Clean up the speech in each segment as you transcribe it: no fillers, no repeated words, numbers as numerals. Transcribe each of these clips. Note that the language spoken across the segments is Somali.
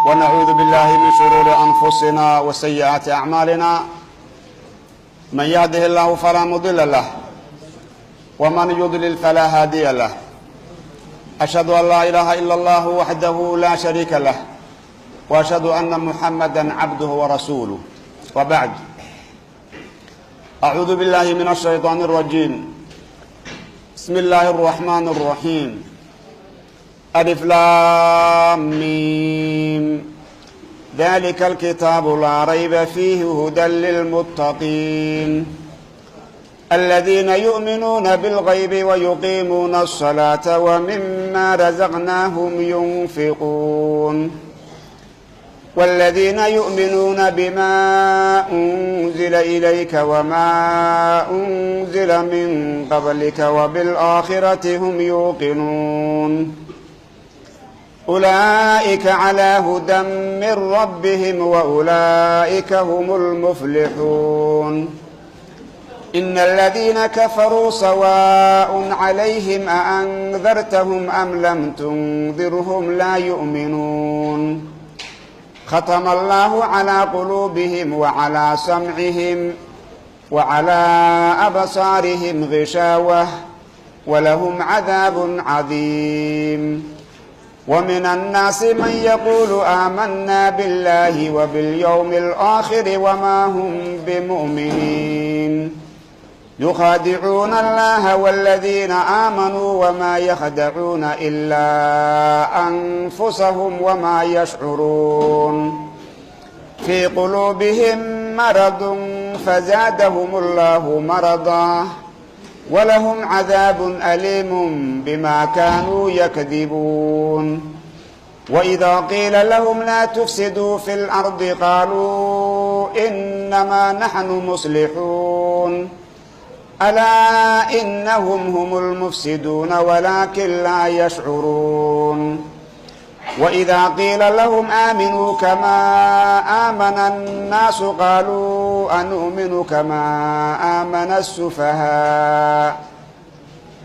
ونعوذ بالله من شرور أنفسنا وسيئات أعمالنا من يهده الله فلا مضل له ومن يضلل فلا هادي له أشهد أن لا إله إلا الله وحده لا شريك له وأشهد أن محمدا عبده ورسوله وبعد أعوذ بالله من الشيطان الرجيم بسم الله الرحمن الرحيم ألف لام ميم ذلك الكتاب لا ريب فيه هدى للمتقين الذين يؤمنون بالغيب ويقيمون الصلاة ومما رزقناهم ينفقون والذين يؤمنون بما أنزل إليك وما أنزل من قبلك وبالآخرة هم يوقنون أولئك على هدى من ربهم وأولئك هم المفلحون إن الذين كفروا سواء عليهم أأنذرتهم أم لم تنذرهم لا يؤمنون ختم الله على قلوبهم وعلى سمعهم وعلى أبصارهم غشاوة ولهم عذاب عظيم ومن الناس من يقول آمنا بالله وباليوم الآخر وما هم بمؤمنين يخادعون الله والذين آمنوا وما يخدعون إلا أنفسهم وما يشعرون في قلوبهم مرض فزادهم الله مرضا ولهم عذاب أليم بما كانوا يكذبون وإذا قيل لهم لا تفسدوا في الأرض قالوا إنما نحن مصلحون ألا إنهم هم المفسدون ولكن لا يشعرون وإذا قيل لهم آمنوا كما آمن الناس قالوا أنؤمن كما آمن السفهاء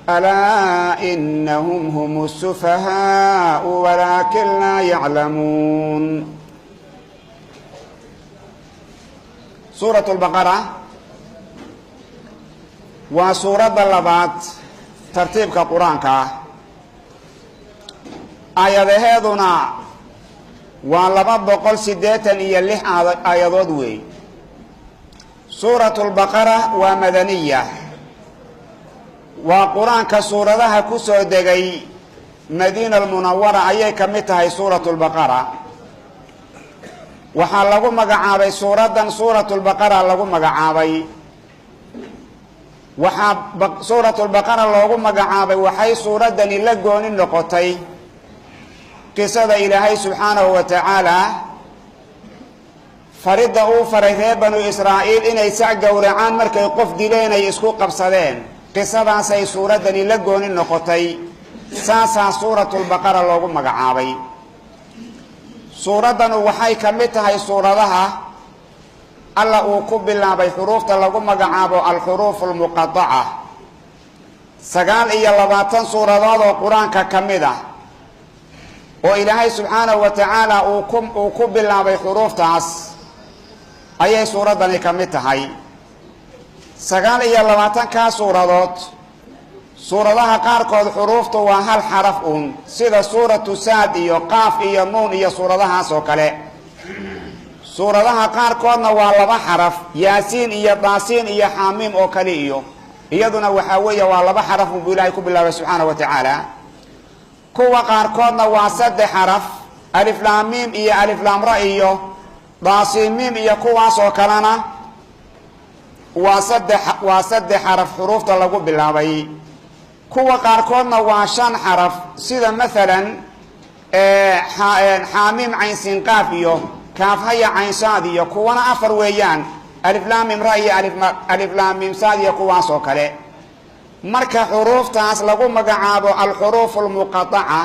ألا إنهم هم السفهاء ولكن لا يعلمون. سورة البقرة وسورة اللبات ترتيب كقرآن aayadaheeduna waa 286 aayadood wey. suuratu lbaqara waa madaniya, waa qur-aanka suuradaha ku soo degay madiina almunawara ayay ka mid tahay suuratu lbaqara. waxaa lagu magacaabay suuradan suuratu lbaqara lagu magacaabay. waxaa suuratu lbaqara loogu magacaabay waxay suuradani la gooni noqotay qisada ilaahay subxaanahu wa tacaalaa faridda uu faray reer banu israa'iil inay sac gowracaan markay qof dileen ay isku qabsadeen. qisadaasay suuraddani la gooni noqotay, saasaa suuratulbaqara loogu magacaabay. suuraddanu waxay ka mid tahay suuradaha alla uu ku bilaabay xuruufta lagu magacaabo alxuruufu almuqadaca. 29 suuradood oo qur-aanka ka mid ah oo ilaahay subxaanahu wa tacaala uu ku bilaabay xuruuftaas ayay suuraddani ka mid tahay. 29 suuradood, suuradaha qaarkood xuruuftu waa hal xaraf uun, sida suuratu saad iyo qaaf iyo nuun iyo suuradahaas oo kale. suuradaha qaarkoodna waa 2 xaraf, yaasiin iyo daasiin iyo xaamiim oo kale iyo iyaduna waxaa weeye waa 2 xaraf buu ilaahay ku bilaabay subxaanahu wa tacaala. kuwa qaarkoodna waa 3 xaraf, alif laam miim iyo alif laam ra iyo daasiin miim iyo kuwaas oo kalena waa 3 xaraf xuruufta lagu bilaabay. kuwa qaarkoodna waa 5 xaraf, sida maalan xaamiim cayn siin qaaf iyo kaaf haya cayn saad iyo kuwana 4 weeyaan, alif laam miim ra iyo alif laam miim saad iyo kuwaas oo kale. marka xuruuftaas lagu magacaabo alxuruuf almuqadaca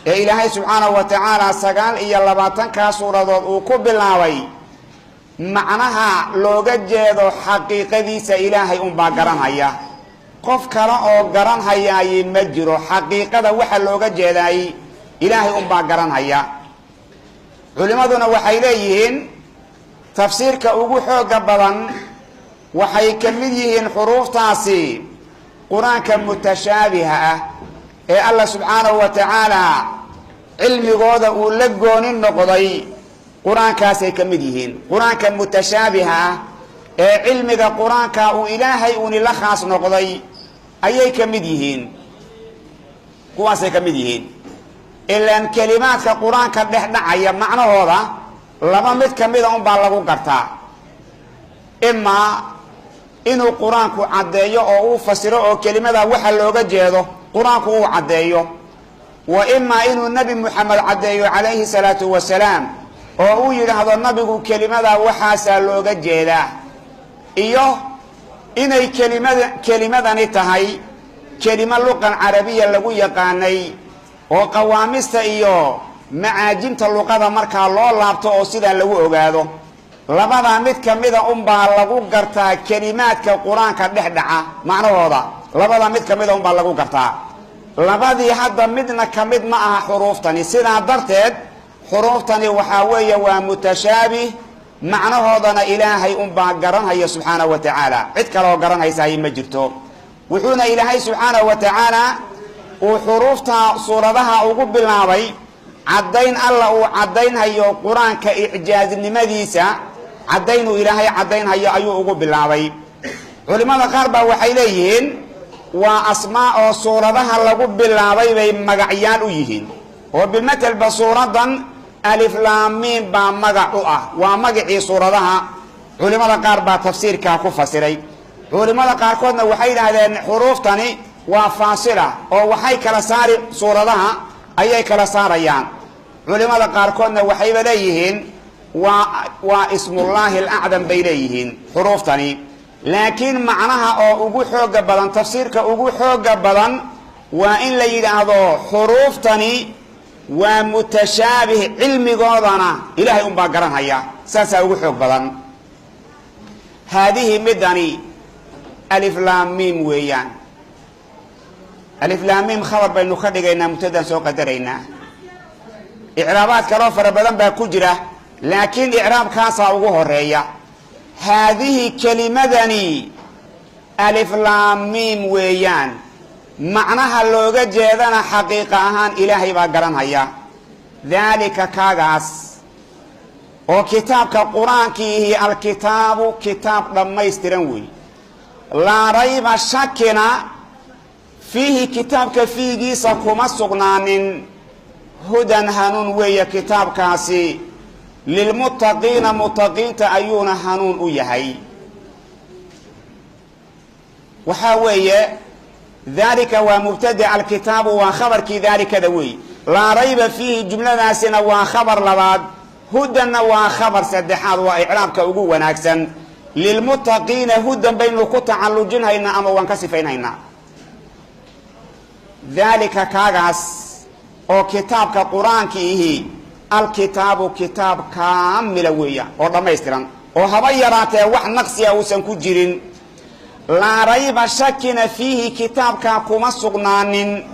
ee ilaahay subxaanahu wa tacaala 29 suuradood uu ku bilaabay, macnaha looga jeedo xaqiiqadiisa ilaahay unbaa garanhaya. qof kale oo garanhayaay ma jiro. xaqiiqada waxa looga jeedaay ilaahay unbaa garanhaya. culimaduna waxay leeyihiin tafsiirka ugu xooga badan waxay ka mid yihiin xuruuftaasi qur-aanka mutashaabiha ah ee allah subxaanahu wa tacaala cilmigooda uu la gooni noqday qur-aankaasay ka mid yihiin. qur-aanka mutashaabiha ah ee cilmiga qur-aanka uu ilaahay uuni la khaas noqday ayay ka mid yihiin, kuwaasay ka mid yihiin. ilaan kelimaadka qur-aanka dhex dhacaya macnahooda laba mid ka mida unbaa lagu gartaa, imaa inuu qur-aanku caddeeyo oo uu fasiro oo kelimada waxa looga jeedo qur-aanku uu caddeeyo, wa imaa inuu nebi moxamed caddeeyo calayhi salaatu wasalaam oo uu yidhaahdo nabigu kelimada waxaasaa looga jeedaa, iyo inay kelimadani tahay kelimo luqan carabiya lagu yaqaanay oo qawaamista iyo macaajimta luqada markaa loo laabto oo sidaa lagu ogaado. labadaa mid ka mida unbaa lagu gartaa kelimaadka qur-aanka dhex dhaca macnahooda, labadaa mid ka mida unbaa lagu gartaa. labadii hadda midna ka mid ma aha xuruuftani, sidaa darteed xuruuftani waxaa weeye waa mutashaabih, macnahoodana ilaahay unbaa garanhaya subxaanahu wa tacaala, cid kaleoo garanhaysaay ma jirto. wuxuuna ilaahay subxaanahu wa tacaala uu xuruufta suuradaha ugu bilaabay caddayn alla uu caddaynhayo qur-aanka icjaaznimadiisa, caddaynuu ilaahay caddaynhayo ayuu ugu bilaabay. culimmada qaar baa waxay leeyihiin waa asmaa oo suuradaha lagu bilaabay bay magacyaal u yihiin, oo bilmatelba suuradan alif laam miim baa magac u ah, waa magacii suuradaha. culimmada qaar baa tafsiirkaa ku fasiray. culimmada qaarkoodna waxay yidhaahdeen xuruuftani waa faasila oo waxay kala saari, suuradaha ayay kala saarayaan. culimmada qaarkoodna waxayba leeyihiin waa ismullaahi alacdam bay leeyihiin xuruuftani, laakiin macnaha oo ugu xooga badan, tafsiirka ugu xooga badan waa in la yidhaahdo xuruuftani waa mutashaabih, cilmigoodana ilaahay unbaa garanhaya, saasaa ugu xoog badan. haadihi midani alif laam miim weeyaan. alif laam miim khabar baynu ka dhigaynaa, mubtadaan soo qadaraynaa. icraabaad kaloo fara badan baa ku jira, laakiin icraabkaasaa ugu horeeya. haadihi kelimadani alif laam miim weeyaan, macnaha looga jeedana xaqiiqa ahaan ilaahay baa garanhaya. daalika kaagaas oo kitaabka qur-aankiihi alkitaabu kitaab dhammaystiran wey, laa rayba shakina fiihi kitaabka fiigiisa kuma sugnaanin, hudan hanuun weeye kitaabkaasi, lilmuttaqiina muttaqiinta ayuuna hanuun u yahay. waxaa weeye daalika waa mubtada, alkitaabu waa khabarkii daalikada wey, laa rayba fiihi jumladaasina waa khabar labaad, hudanna waa khabar saddexaad, waa icraabka ugu wanaagsan. lilmuttaqiina hudan baynu ku tacallujinhaynaa ama waan ka sifaynhaynaa. daalika kaagaas oo kitaabka qur-aankiihi alkitaabu kitaab kaamila weeya oo dhammaystiran, oo haba yaraatee wax naqsiya uusan ku jirin. laa rayba shakina fiihi kitaabkaa kuma sugnaanin.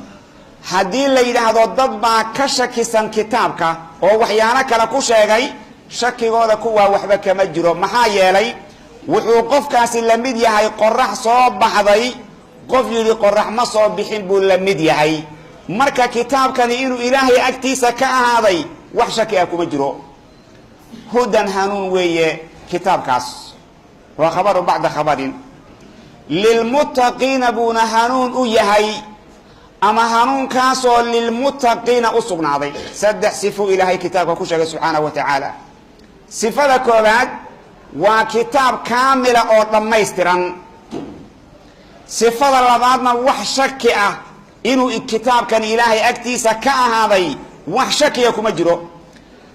haddii la yidhaahdo dad baa ka shakisan kitaabka oo waxyaalo kale ku sheegay, shakigooda kuwaa waxba kama jiro. maxaa yeelay wuxuu qofkaasi la mid yahay qorax soo baxday, qof yidhi qorax ma soo bixin buu la mid yahay. marka kitaabkani inuu ilaahay agtiisa ka ahaaday wax shaki ah kuma jiro. hudan hanuun weeye kitaabkaas, waa khabaru bacda khabarin. lilmuttaqiina buuna hanuun u yahay, ama hanuunkaasoo lilmuttaqiina u sugnaaday. saddex sifo ilaahay kitaabka ku sheegay subxaanahu wa tacaala. sifada koobaad waa kitaab kaamila oo dhammaystiran. sifada labaadna wax shaki ah inuu kitaabkan ilaahay agtiisa ka ahaaday, wax shakiya kuma jiro.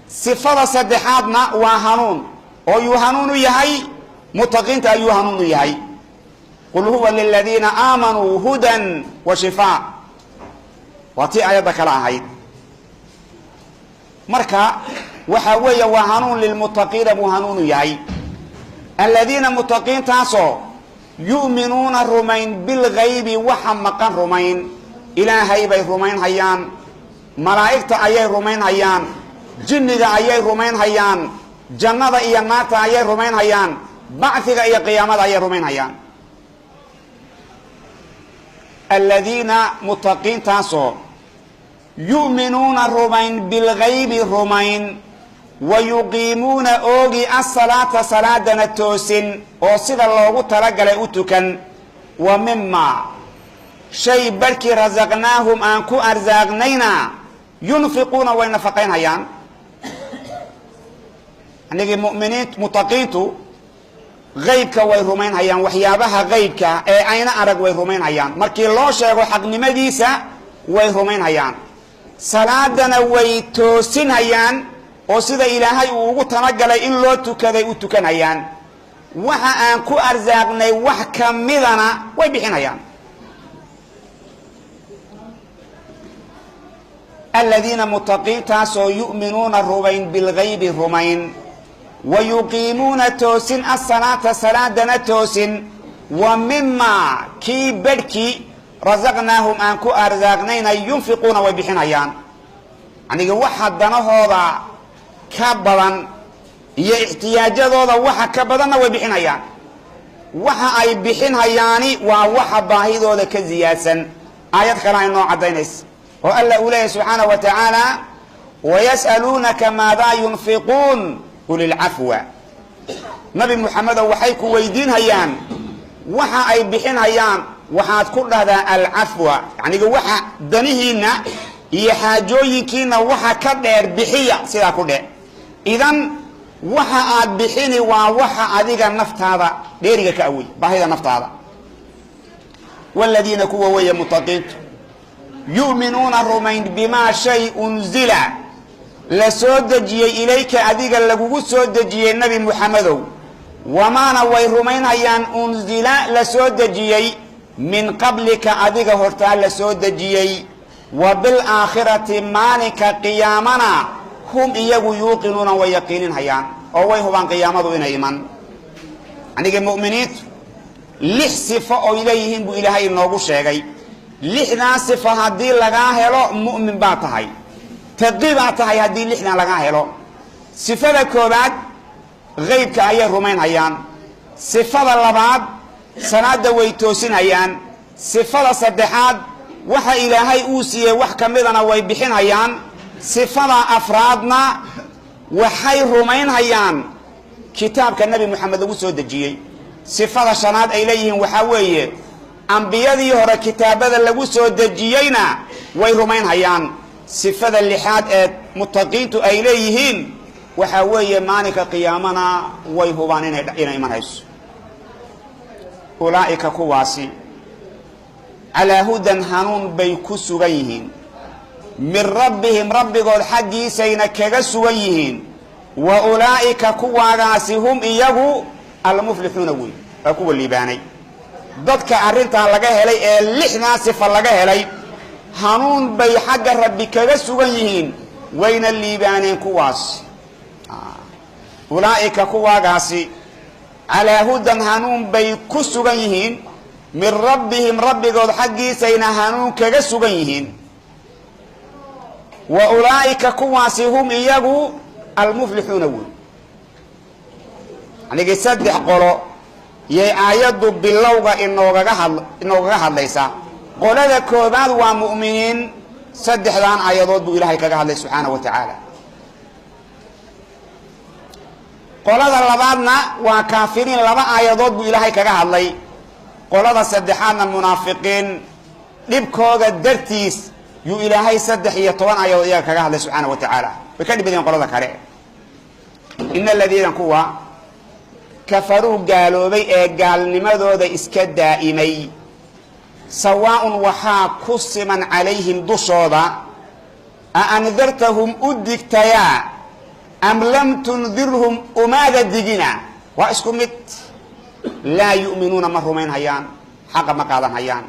sifada saddexaadna waa hanuun, oo yuu hanuun u yahay, muttaqiinta ayuu hanuun u yahay. qul huwa liladiina aamanuu hudan wa shifaa, waa tii ayadda kale ahayd. marka waxaa weeye waa hanuun lilmuttaqiina buu hanuun u yahay. aladiina muttaqiintaasoo yu'minuuna rumayn bilgaybi, waxa maqan rumayn. ilaahay bay rumaynhayaan, malaa'igta ayay rumaynhayaan, jinniga ayay rumaynhayaan jannada iyo naarta ayay rumaynhayaan bacdiga iyo qiyaamada ayay rumaynhayaan aladiina mutaqiintaasoo yu'minuuna rumayn bilgaybi rumayn wa yuqiimuuna oogi asalaata salaadana toosin oo sida loogu talagalay u tukan wa mimaa shay barhkii rasaqnaahum aan ku arsaaqnayna yunfiquuna way nafaqaynhayaan anigii mutaqiintu qaybka way rumaynhayaan waxyaabaha qaybka ee ayna arag way rumaynhayaan markii loo sheego xaqnimadiisa way rumaynhayaan salaadana way toosinhayaan oo sida ilaahay uu ugu talagalay in loo tukaday u tukanhayaan waxa aan ku arsaaqnay wax ka midana way bixinhayaan aladiina mutaqiintaasoo yu'minuuna rumayn bilgaybi rumayn wa yuqiimuuna toosin asalaata salaadana toosin wa mimaa kii badhkii rasaqnaahum aan ku arsaaqnayna yunfiquuna way bixinhayaan aniga waxa danahooda ka badan iyo ixtiyaajadooda waxa ka badanna way bixinhayaan waxa ay bixinhayaani waa waxa baahidooda ka ziyaadsan aayad kale ay noo caddaynaysa oo alla uu leeyahy subxaanahu wa tacaala wayas'aluunaka maadaa yunfiquun qul ilcafwa nabi muxamedow waxay ku weydiinhayaan waxa ay bixinhayaan waxaad ku dhahdaa alcafwa yacniga waxa danihiinna iyo xaajooyinkiina waxa ka dheer bixiya sidaa ku dheh idan waxa aad bixini waa waxa adiga naftaada dheeriga ka awey baahida naftaada waladiina kuwa weeye mutaqiintu yu'minuuna rumayn bimaa shay unzila la soo dejiyey ilayka adiga lagugu soo dejiyey nebi muxamedow wamaana way rumaynhayaan unzila la soo dejiyey min qablika adiga hortaa la soo dejiyey wa bilaakhirati maalinka qiyaamana hum iyagu yuuqinuuna way yaqiininhayaan oo way hubaan qiyaamadu inay iman anigii mu'miniintu 6 sifo oy leeyihiin buu ilaahay inoogu sheegay 6daa sifo haddii lagaa helo mu'min baa tahay taqi baa tahay haddii 6dan lagaa helo sifada koobaad qaybka ayay rumaynhayaan sifada labaad salaada way toosinhayaan sifada saddexaad waxa ilaahay uu siiyey wax ka midana way bixinhayaan sifada afraadna waxay rumaynhayaan kitaabka nebi moxamed lagu soo dejiyey sifada shanaad ay leeyihiin waxaa weeye ambiyadii hore kitaabada lagu soo dejiyeyna way rumaynhayaan sifada lixaad ee mutaqiintu ay leeyihiin waxaa weeye maalinka qiyaamana way hubaan inay iman hayso ulaa'ika kuwaasi calaa hudan hanuun bay ku sugan yihiin min rabbihim rabbigood xaggiisayna kaga sugan yihiin wa ulaa'ika kuwaagaasi hum iyagu almuflixuuna wey waa kuwa liibaanay dadka arrintaa laga helay ee 6daa sifa laga helay hanuun bay xagga rabbi kaga sugan yihiin wayna liibaaneen kuwaas ulaa'ika kuwaagaasi calaa hudan hanuun bay ku sugan yihiin min rabbihim rabbigood xaggiisayna hanuun kaga sugan yihiin wa ulaa'ika kuwaasi hum iyagu almuflixuuna wey anigii 3 qolo yay aayaddu bilowga inoogaga hadlaysaa qolada koobaad waa mu'miniin 3daan aayadood buu ilaahay kaga hadlay subxaanahu wa tacaala qolada labaadna waa kaafiriin 2 aayadood buu ilaahay kaga hadlay qolada saddexaadna munaafiqiin dhibkooda dartiis yuu ilaahay 13 aayadood iyaga kaga hadlay subxaanahu wa tacaala way ka dhibadeen qolada kale ina aladiina kuwa kafaruu gaaloobay ee gaalnimadooda iska daa'imay sawaa'un waxaa ku siman calayhim dushooda a andartahum u digtayaa am lam tundirhum umaada digina waa isku mid laa yu'minuuna ma rumaynhayaan xaqa ma qaadanhayaan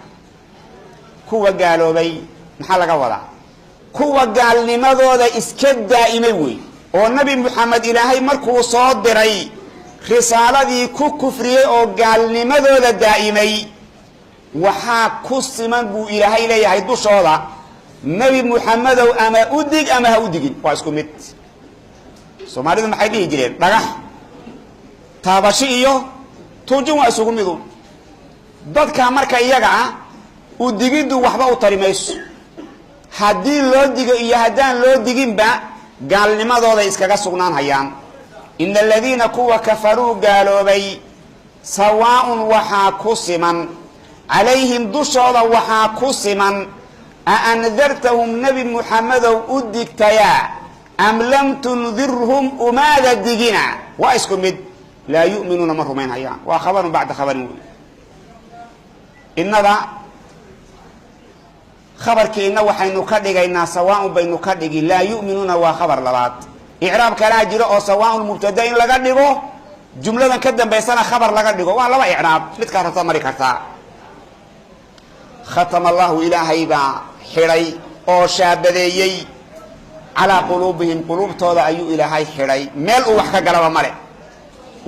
kuwa gaaloobay maxaa laga wadaa kuwa gaalnimadooda iska daa'imay wey oo nebi moxamed ilaahay markuu soo diray risaaladii ku kufriyey oo gaalnimadooda daa'imay waxaa ku siman buu ilaahay leeyahay dushooda nebi moxamedow ama u dig ama ha u digin waa isku mid Soomaalidu maxay dhihi jireen dhagax taabashi iyo tuujin waa isugu midu dadka marka iyaga ah u digidu waxba u tarimayso haddii loo digo iyo haddaan loo diginba gaalnimadooda iskaga sugnaan hayaan ina aladiina kuwa kafaruu gaaloobay sawaa'un waxaa ku siman calayhim dushooda waxaa ku siman a andartahum nebi muxamedow u digtayaa am lam tundirhum umaada digina waa isku mid laa yu'minuuna ma rumayn hayaan waa khabarun bacda khabarin wey innada khabarkiina waxaynu ka dhigaynaa sawaa'un baynu ka dhigi laa yu'minuuna waa khabar labaad icraab kalaa jiro oo sawaa'un mubtada in laga dhigo jumladan ka dambaysana khabar laga dhigo waa laba icraab midkaa rabta mari kartaa khatama allahu ilaahay baa xidhay oo shaabadeeyey calaa quluubihim quluubtooda ayuu ilaahay xidhay meel uu wax ka galaba male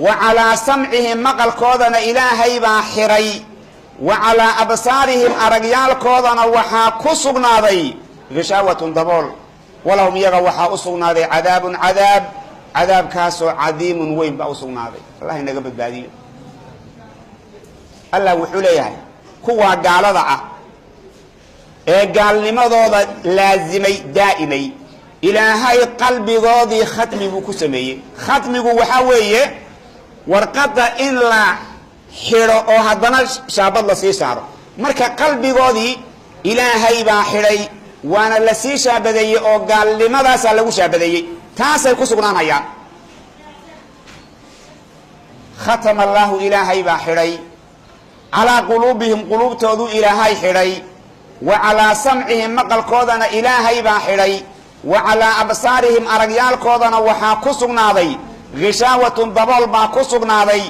wa calaa samcihim maqalkoodana ilaahay baa xidhay wa calaa absaarihim aragyaalkoodana waxaa ku sugnaaday gishaawatun dabool walahum iyaga waxaa u sugnaaday cadaabun cadaab cadaabkaasoo cadiimun weyn baa u sugnaaday allah inaga badbaadiyo allah wuxuu leeyahay kuwaa gaalada ah ee gaalnimadooda laazimay daa'imay ilaahay qalbigoodii khatmi buu ku sameeyey khatmigu waxaa weeye warqadda in la xidho oo haddana shaabad la sii saaro marka qalbigoodii ilaahay baa xidhay waana la sii shaabadeeyey oo gaalnimadaasaa lagu shaabadeeyey taasay ku sugnaan hayaan khatama allaahu ilaahay baa xidhay calaa quluubihim quluubtoodu ilaahay xidhay wa calaa samcihim maqalkoodana ilaahay baa xidhay wa calaa absaarihim aragyaalkoodana waxaa ku sugnaaday gishaawatun dabool baa ku sugnaaday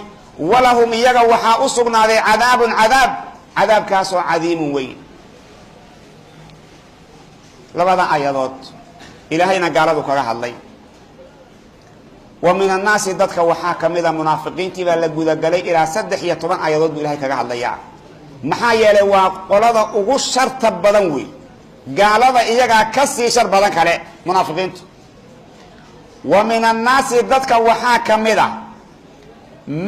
walahum iyaga waxaa u sugnaaday cadaabun cadaab cadaabkaasoo cadiimun weyn labada ayadood ilaahayna gaaladu kaga hadlay wa min annaasi dadka waxaa ka mida munaafiqiintii baa la gudagalay ilaa 13 ayadood buu ilahay kaga hadlayaa maxaa yeelay waa qolada ugu sharta badan wey gaalada iyagaa ka sii shar badan kale munaafiqiintu wa min annaasi dadka waxaa ka mida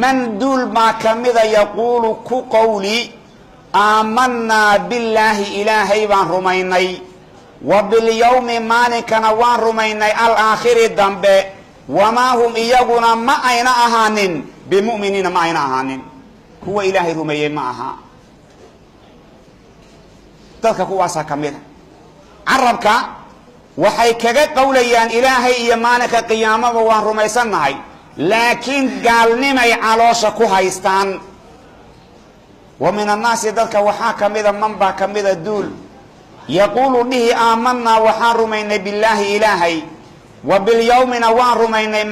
man duul baa ka mida yaquulu ku qowli aamanaa billaahi ilaahay baan rumaynay wa bilyawmi maalinkana waan rumaynay alaakhiri dambe wamaa hum iyaguna ma ayna ahaanin bimu'miniina ma ayna ahaanin kuwa ilaahay rumeeyey ma aha dadka kuwaasaa ka mida carabka waxay kaga qowlayaan ilaahay iyo maalinka qiyaamaba waan rumaysannahay laakiin gaalnimay caloosha ku haystaan wa min annaasi dadka waxaa ka mida man baa ka mida duul yaquulu dhihi aamanaa waxaan rumaynay billaahi ilaahay wa bilyawmina waan rumaynay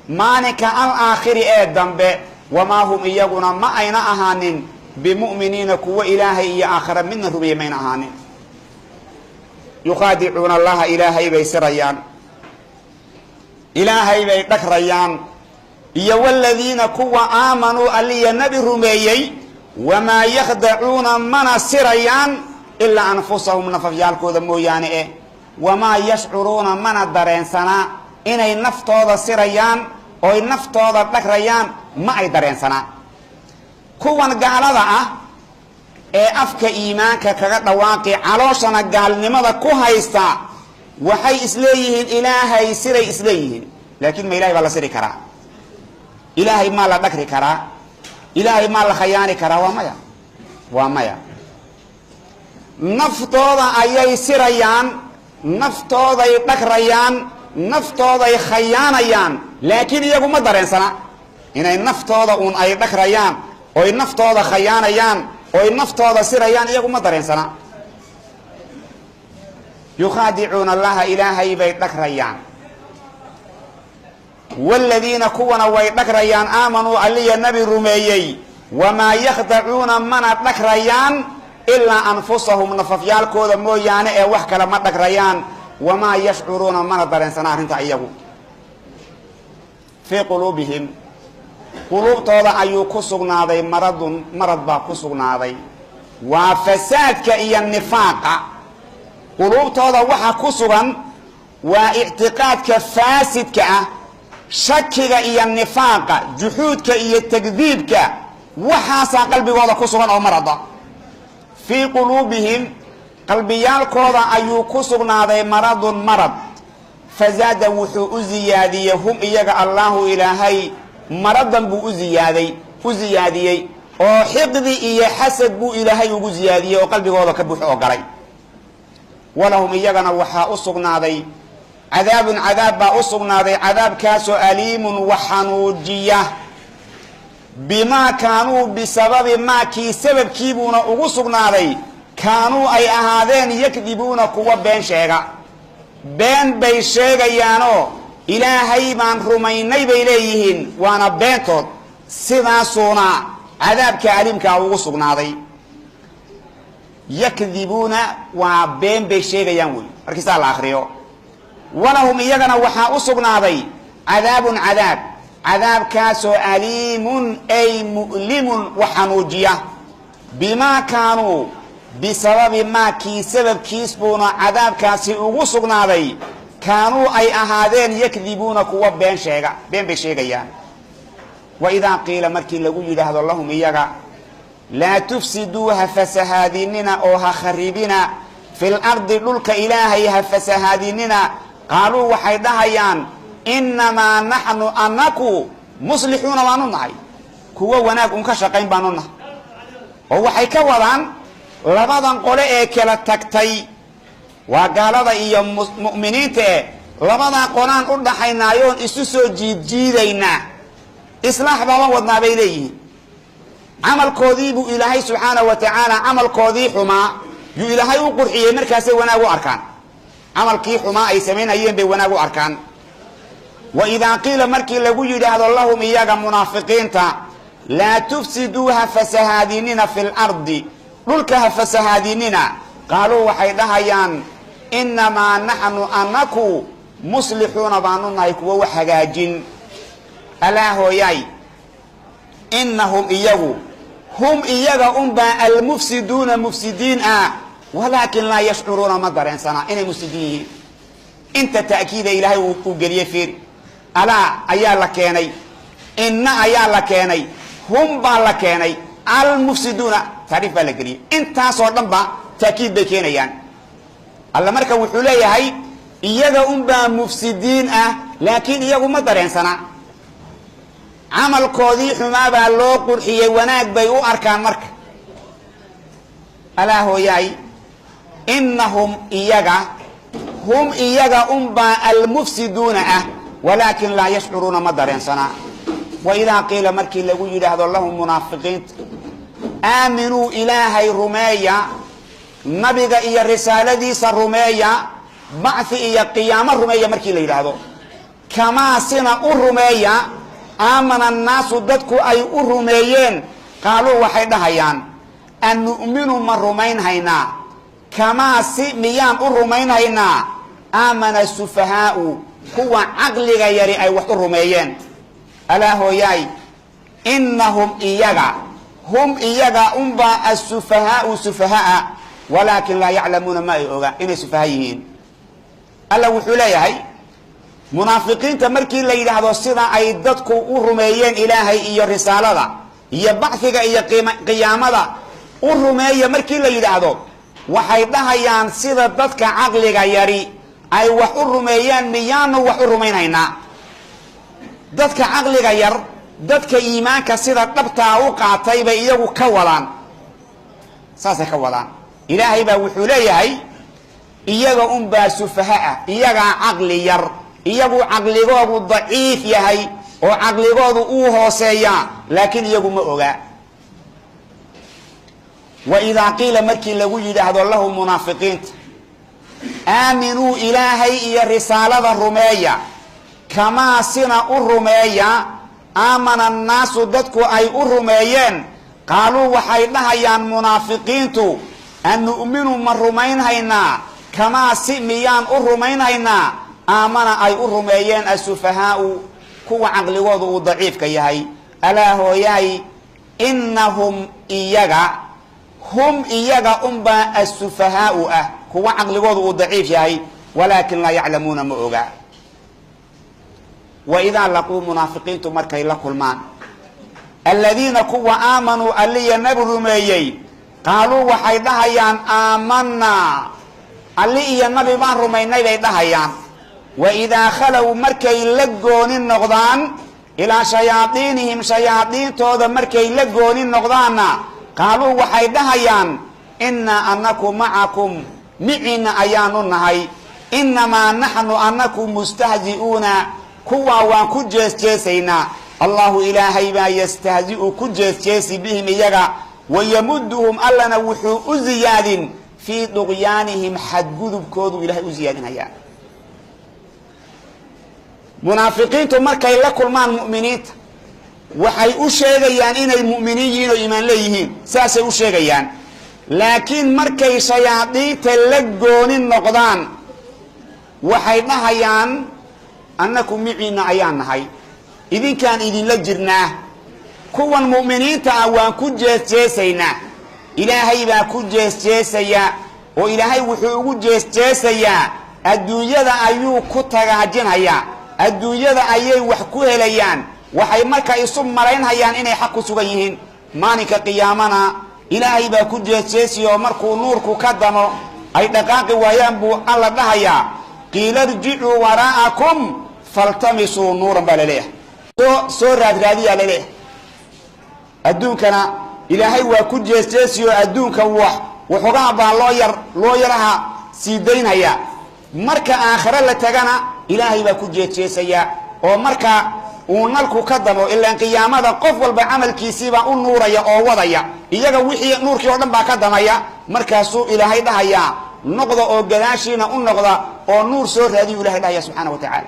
maalinka alaakhiri ee dambe wamaa hum iyaguna ma ayna ahaanin bimu'miniina kuwa ilaahay iyo aakhira midna rumeeye mayna ahaanin yukhaadicuuna allaha ilaahay bay sirayaan ilaahay bay dhagrayaan iyo waladiina kuwa aamanuu alliya nabi rumeeyey wamaa yakhdacuuna mana sirayaan ilaa anfusahum nafafyaalkooda mooyaane eh wamaa yashcuruuna mana dareensanaa inay naftooda sirayaan oy naftooda dhagrayaan ma ay dareensanaa kuwan gaalada ah ee afka iimaanka kaga dhawaaqi calooshana gaalnimada ku haysta waxay isleeyihiin ilaahay siray isleeyihiin laakiin ma ilahay baa la siri karaa ilaahay maa la dhagri karaa ilaahay maa la khayaani karaa waa maya naftooda ayay sirayaan naftooday dhagrayaan naftooday khayaanayaan laakiin iyagu ma dareensana inay naftooda uun ay dhagrayaan oy naftooda khayaanayaan oy naftooda sirayaan iyagu ma dareensana yukhaadicuuna allaha ilaahay bay dhagrayaan waladiina kuwana way dhagrayaan aamanuu alliya nabi rumeeyey wamaa yakhdacuuna mana dhagrayaan ilaa anfusahum nafafyaalkooda mooyaane ee wax kale ma dhagrayaan wamaa yashcuruuna mana dareensana arrinta iyagu fii quluubihim quluubtooda ayuu ku sugnaaday marad baa ku sugnaaday waa fasaadka iyo nifaaqa quluubtooda waxa ku sugan waa ictiqaadka faasidka ah shakiga iyo nifaaqa juxuudka iyo takdiibka waxaasaa qalbigooda ku sugan oo marada fii quluubihim qalbiyaalkooda ayuu ku sugnaaday maradun marad fazaada wuxuu u ziyaadiyey hum iyaga allaahu ilaahay maradan buu u ziyaadiyey oo xiqdi iyo xasad buu ilaahay ugu ziyaadiyey oo qalbigooda ka buux oo galay walahum iyagana waxaa u sugnaaday cadaabun cadaab baa u sugnaaday cadaabkaasoo aliimun wax xanuujiya bimaa kaanuu bisababi maa kii sababkiibuuna ugu sugnaaday kaanuu ay ahaadeen yakdibuuna kuwa been sheega been bay sheegayaanoo ilaahay baan rumaynay bay leeyihiin waana beentood sidaasuuna cadaabka aliimkaa ugu sugnaaday yakdibuuna waa been bay sheegayaan wey markii saa la akriyo walahum iyagana waxaa u sugnaaday cadaabun cadaab cadaabkaasoo aliimun ay mu'limun wax xanuujiya bimaa kaanuu bisababi maa kii sababkiis buuna cadaabkaasi ugu sugnaaday kaanuu ay ahaadeen yakdibuuna kuwa been bay sheegayaan waidaa qiila markii lagu yidhaahdo lahum iyaga laa tufsiduu ha fasahaadinina oo ha kharibina fil ardi dhulka ilaahay ha fasahaadinina qaaluu waxay dhahayaan innamaa naxnu anaku muslixuuna baanu nahay kuwo wanaag un ka shaqayn baanu nahay oo waxay ka wadaan labadan qole ee kala tagtay waa gaalada iyo mu'miniinta labadaa qolaan u dhaxaynaayoon isu soo jiidjiidaynaa islaax baaban wadnaa bay leeyihiin camalkoodii buu ilaahay subxaanahu wa tacaala camalkoodii xumaa yuu ilaahay u qurxiyey markaasay wanaag u arkaan camalkii xumaa ay samaynayeen bay wanaag u arkaan wa idaa qiila markii lagu yidhaahdo lahum iyaga munaafiqiinta laa tufsiduu ha fasahaadinina fi lardi dhulka ha fasahaadinina qaaluu waxay dhahayaan innamaa naxnu anaku muslixuuna baanu nahay kuwa wax hagaajin alaa hooyaay inahum iyagu hum iyaga unbaa almufsiduuna mufsidiin ah walaakin laa yashcuruuna ma dareensanaa inay mufsidiin yihiin inta ta'kiida ilaahay uu geliyey fiir alaa ayaa la keenay inna ayaa la keenay hum baa la keenay almufsiduuna taariif baa la geliyey intaasoo dhan ba ta'kiid bay keenayaan alla marka wuxuu leeyahay iyaga unbaa mufsidiin ah laakiin iyagu ma dareensanaa camalkoodii xumaa baa loo qurxiyey wanaag bay u arkaan marka alaa hooyaay inahum iyaga hum iyaga unbaa almufsiduuna ah walaakin laa yashcuruuna ma dareensanaa waidaa qiila markii lagu yidhaahdo lahum munaafiqiinta aaminuu ilaahay rumeeya nabiga iyo risaaladiisa rumeeya bacthi iyo qiyaamo rumeeya markii la yidhaahdo kamaa sina u rumeeya aamana annaasu dadku ay u rumeeyeen qaaluu waxay dhahayaan an nu'minu ma rumaynhaynaa kamaa si miyaan u rumaynhaynaa aamana sufahaa'u kuwa caqliga yari ay wax u rumeeyeen alaa hooyaay inahum iyaga hum iyaga unbaa asufahaa'u sufaha'a walaakin laa yaclamuuna ma ay ogaan inay sufaha yihiin alla wuxuu leeyahay munaafiqiinta markii la yidhaahdo sida ay dadku u rumeeyeen ilaahay iyo risaalada iyo bacfiga iyo qiyaamada u rumeeya markii la yidhaahdo waxay dhahayaan sida dadka caqliga yari ay wax u rumeeyeen miyaanu wax u rumaynhaynaa dadka caqliga yar dadka iimaanka sida dhabtaa u qaatay bay iyagu ka wadaan saasay ka wadaan ilaahay baa wuxuu leeyahay iyaga unbaa sufaha'a iyagaa caqli yar iyagu caqligoodu daciif yahay oo caqligoodu uu hooseeya laakiin iyagu ma ogaa waidaa qiila markii lagu yidhaahdo lahum munaafiqiinta aaminuu ilaahay iyo risaalada rumeeya kamaa sina u rumeeya aamana annaasu dadku ay u rumeeyeen qaaluu waxay dhahayaan munaafiqiintu an nu'minu ma rumaynhaynaa kamaa si miyaan u rumaynhaynaa aamana ay u rumeeyeen asufahaa'u kuwa caqligoodu uu daciifka yahay alaa hooyaay inahum iyaga hum iyaga unbaa asufahaa'u ah kuwa caqligoodu uu daciif yahay walaakin laa yaclamuuna ma ogaa وإذا لقوا منافقين مركي لكلمان الذين كوا آمنوا اللي نبروا ميي قالوا وحيدهيان آمنا اللي النبي بان رميني بيدهيان وإذا خلوا مركي لقون النقضان إلى شياطينهم شياطين تودا مركي لقون النقضان قالوا وحيدهيان إنا أنكم معكم معنا أيان النهي إنما نحن أنكم مستهزئون كوا وانكو جيسينا الله إلهي ما يستهزئ كجيس بهم يغا ويمدهم ألنا وحو أزياد في طغيانهم حد قذب كودو إلهي أزياد هيا منافقين تمركي لكل ما المؤمنين وحي أشيغيان إن المؤمنين إيمان ليهين ساسي أشيغيان لكن مركي شياطين تلقون النقضان وحي نهيان أنكم معنا أيان نهي إذن كان إذن لجرناه كوا المؤمنين تعوان كجيسينا إلهي با كجيسيا وإلهي وحو كجيسيا الدنيا ذا أيو كتغاجين هيا الدنيا ذا أيو وحكوه ليان وحي مركا يصم مرين هيان إني حقو سغيهين مانك قيامنا إلهي با كجيسيا ومركو نوركو كدمو أي دقاق ويانبو الله دهيا قيل ارجعوا وراءكم فالتمسوا نورا بلليه سورة رادية لليه الدونكنا إلهي وكجيسيو الدونك وحقابا لو يرها سيدين هيا مركا آخر لتغانا إلهي وكجيسيا ومركا ونالكو كدمو إلا ان قيامة قفل بعمل كيسيبا النوريا او وضيا إياغا وحي نوركي ودنبا كدميا مركا سو إلهي دهيا نقضى او قداشينا النقضى او نور سورة رادية إلهي دهيا سبحانه وتعالى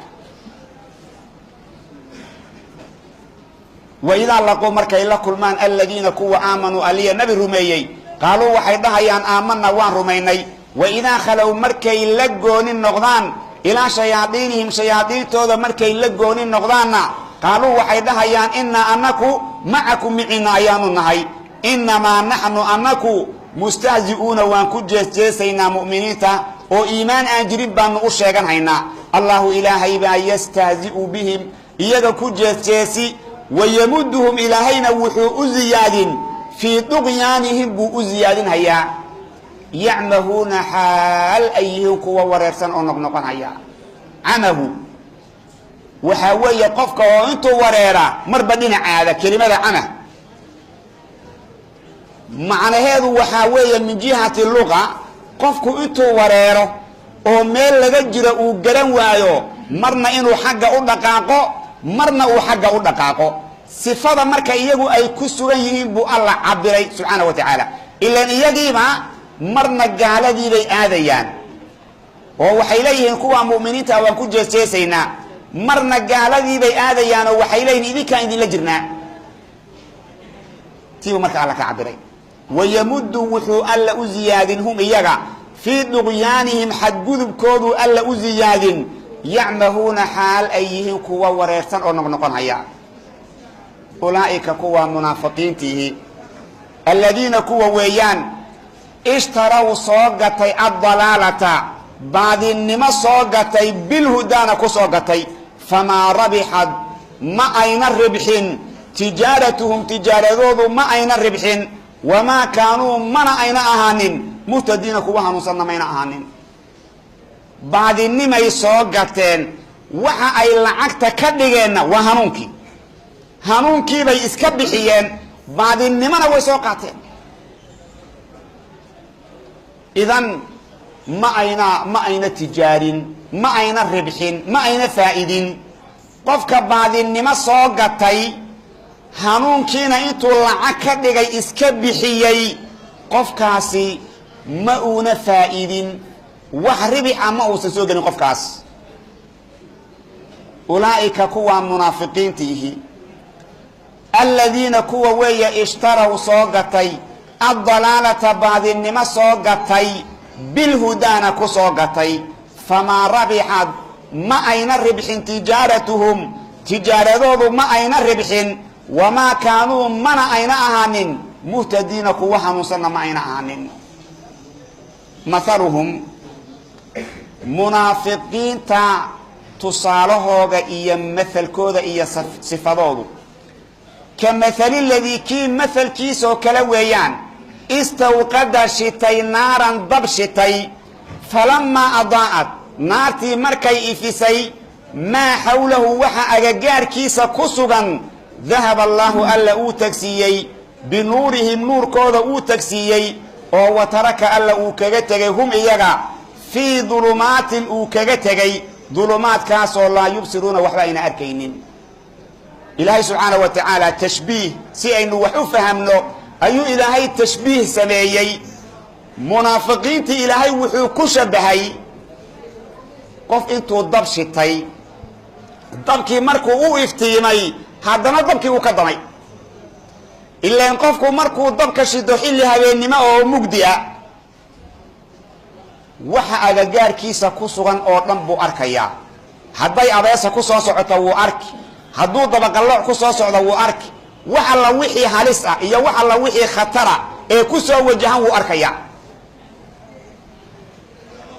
وإذا لقوا مركي لكلمان الذين كوا آمنوا ألي النبي رميي قالوا وحيدهيان آمنا وان رميني وإذا خلوا مركي لقون النقضان إلى شياطينهم شياطين تودا مركي لقون النقضان قالوا وحيدهيان إنا أنكو معكم معنا أيان النهي إنما نحن أنكو مستهزئون وان كجيسينا مؤمنين وإيمان أنجرب أن أشيغان هينا الله إلهي با يستهزئ بهم إياغا كجيسي ويمدهم إلهينا وحو أزياد في طغيانهم بو أزياد هيا يعمهون حال أيهم كوا وررسان أو نقنقان هيا عمه وحاوية قفك وانتو وريرا مربدين عادة كلمة عمه معنى هذا وحاوية من جهة اللغة قفك انتو وريرا وميل لغجر وقرن وايو مرنا إنو حق أدقاقو marna uu xagga u dhaqaaqo sifada marka iyagu ay ku sugan yihiin buu Allah cabiray subhanahu wa ta'ala ilaan iyagiiba marna gaaladii bay aadayaan oo waxay leeyihiin kuwa muuminiinta waan ku jeesayna marna gaaladii bay aadayaan oo waxay leeyihiin idinka idin la jirnaa tiiba marka Allah ka cabiray wayamuddu wuxuu alla u ziyaadinhum iyaga fi dughyanihim hadgudubkoodu alla u ziyaadin يعمهون حال أيهم كوا وريرسان أو نقنقن هيا أولئك كوا منافقين تيه الذين كوا ويان اشتروا صوغتي الضلالة بعد النما صوغتي بالهدان كصوغتي فما ربحت ما أين الربح تجارتهم تجارة ما أين الربح وما كانوا من أين أهانين مهتدين كوا هنوصلنا من أهانين بعد النما يسوقتين وحا أي لعقت كدغين وهنونكي بي اسكبحيين بعد النما ويسوقتين إذن ما أين تجار ما أين الربح ما أين فائد قفك بعد النما سوقتي هنونكينا إنتو لعقت كدغي اسكبحيين قفكاسي مأون فائد وحربي أما أوسسوغن قفكاس أولئك كوا منافقين تيه الذين كوا ويا اشتروا صوغتي الضلالة بعد النما صوغتي بالهدان كصوغتي فما ربحت ما أين الربح تجارتهم تجارتهم ما أين الربح وما كانوا من أين أهانين مهتدين كوا هنوصلنا ما أين أهانين مثلهم منافقين تا tusaalahooga iyo mathalkooda iyo sifadoodu ka mathali ladii kii mathalkiisoo kale weeyaan istawqada shitay naaran dab shitay falamaa adaa'at naartii markay ifisay maa xawlahu waxa agagaarkiisa ku sugan dahaba allaahu alla uu tagsiiyey binuurihim nuurkooda uu tagsiiyey oo wataraka alla uu kaga tegay hum iyaga fii dulumaatin uu kaga tegay dulumaadkaasoo laa yubsiruuna waxba ayna arkaynin ilaahay subxaanahu wa tacaala tashbiih si aynu wax u fahamno ayuu ilaahay tashbiih sameeyey munaafiqiintii ilaahay wuxuu ku shabahay qof intuu dab shitay dabkii markuu u iftiimay haddana dabkii uu ka damay ilaan qofku markuu dabka shido xilli habeennimo oo mugdi ah waxa agagaarkiisa ku sugan oo dhan buu arkayaa hadday abeesa ku soo socoto wuu arki hadduu dabaqallooc ku soo socdo wuu arki wax alla wixii halis ah iyo wax alla wixii khatara ee ku soo wajahan wuu arkayaa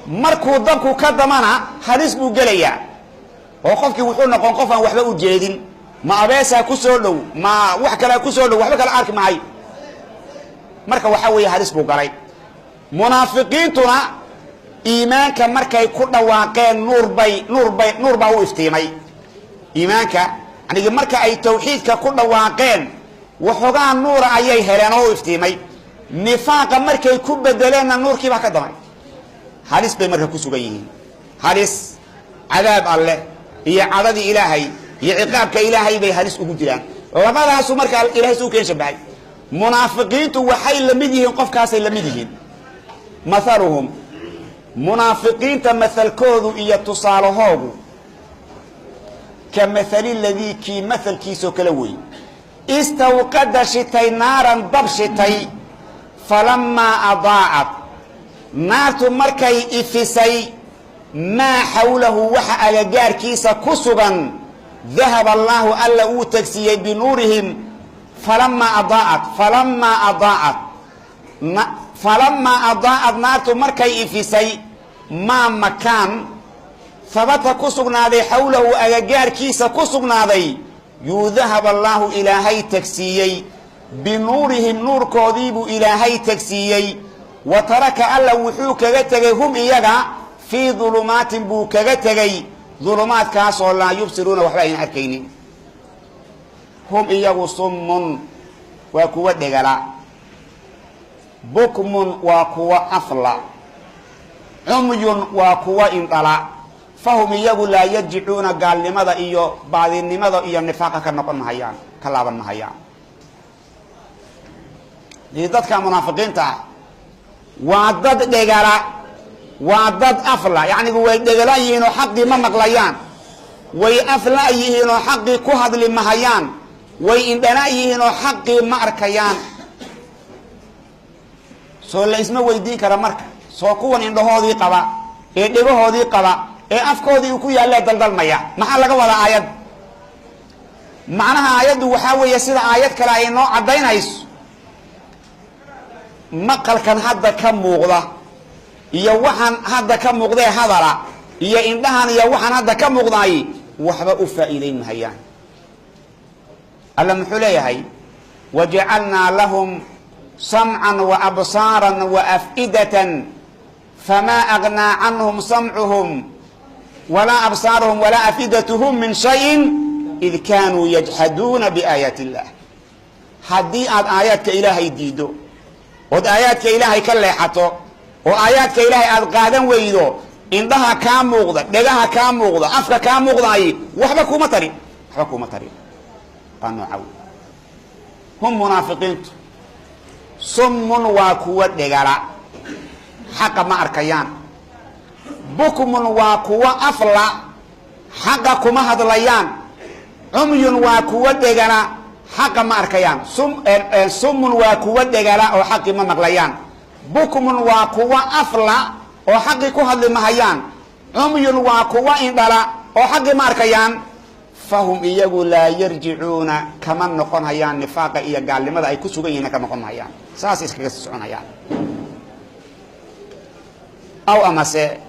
markuu dabku ka damana halis buu gelayaa oo qofkii wuxuu noqon qof aan waxba u jeedin ma abeesaa ku soo dhow ma wax kalea ku soo dhow waxba kala arki mahay marka waxaa weeye halis buu galay munaafiqiintuna iimaanka markay ku dhawaaqeen nuur baa u iftiimay iimaanka anigi marka ay tawxiidka ku dhawaaqeen waxoogaa nuura ayay heleen oo u iftiimay nifaaqa markay ku bedeleenna nuurkii baa ka damay halis bay marka ku sugan yihiin halis cadaab alleh iyo cadadii ilaahay iyo ciqaabka ilaahay bay halis ugu jiraan labadaasu marka ilaahay suu keen shabahay munaafiqiintu waxay la mid yihiin qofkaasay la mid yihiin mathaluhum munaafiqiinta mathalkoodu iyo tusaalahoogu ka mathali ladii kii mathalkiisoo kala wey istawqada shitay naaran dab shitay falamaa adaa'at naartu markay ifisay maa xawlahu waxa agagaarkiisa ku sugan dahaba allaahu alla uu tagsiiyey binuurihim falamaa adaa'at naartu markay ifisay maa makaan habata ku sugnaaday xawlahu agagaarkiisa ku sugnaaday yuu dahaba allaahu ilaahay tagsiiyey binuurihim nuurkoodiibuu ilaahay tagsiiyey wa taraka alla wuxuu kaga tegay hum iyaga fii dulumaatin buu kaga tegay dulumaadkaasoo laa yubsiruuna waxba ayna arkaynin hum iyagu summun waa kuwa dhegala bukmun waa kuwa afla cumyun waa kuwa indhala fahum iyagu laa yarjicuuna gaalnimada iyo baadinimada iyo nifaaqa ka noqon mahayaan ka laaban mahayaan dadka munaafiqiinta ah waa dad dhegala waa dad afla yacnigu way dhegala yihiin oo xaqii ma maqlayaan way afla yihiin oo xaqii ku hadli mahayaan way indhana yihiin oo xaqii ma arkayaan soo la isma weydiin kara marka soo kuwan indhahoodii qaba ee dhegahoodii qaba ee afkoodii ku yaallee daldalmaya maxaa laga wadaa aayad macnaha aayaddu waxaa weeye sida aayad kale ay noo caddaynayso maqalkan hadda ka muuqda iyo waxaan hadda ka muuqdee hadala iyo indhahan iyo waxaan hadda ka muuqdaay waxba u faa'iidayn mahayaan alla muxuu leeyahay wajacalnaa lahum samcan wa absaaran wa af'idatan famaa agnaa canhum samcuhum walaa absaaruhum walaa afidatuhum min shayin id kaanuu yajxaduuna biaayaati illah haddii aad aayaadka ilaahay diiddo ood aayaadka ilaahay ka leexato oo aayaadka ilaahay aad qaadan weydo indhaha kaa muuqda dhegaha kaa muuqda afka kaa muuqdaay waxba kuma tarin waa noocaw hum munaafiqiintu summun waa kuwa dhegala xaqa ma arkayaan bukmun waa kuwa afla xaqa kuma hadlayaan cumyun waa kuwa dhegala xaqa ma arkayaan summun waa kuwa dhegala oo xaqii ma maqlayaan bukmun waa kuwa afla oo xaqii ku hadli mahayaan cumyun waa kuwa indhala oo xaqii ma arkayaan fahum iyagu laa yarjicuuna kama noqon hayaan nifaaqa iyo gaalnimada ay ku sugan yihiin ka noqon mahayaan saas iskaga soconayaan aw amase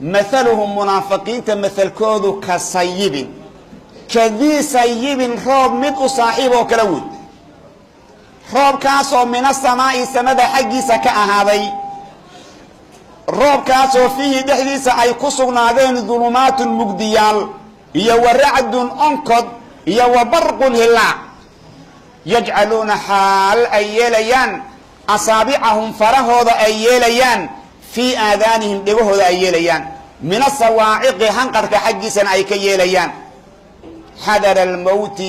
مثلهم منافقين تمثل كودو كصيب كذي صيب روب مد صاحبه كلود روب كاسو من السماء سمد حقي سكا هذي روب كاسو فيه دحديس اي كسغنادين ظلمات مجديال يا ورعد انقض يا وبرق الهلاع يجعلون حال ايليان اصابعهم فرهود ايليان في آذانهم دغهود ايليان من الصواعق هنقرك حقيسا اي كيليان حذر الموت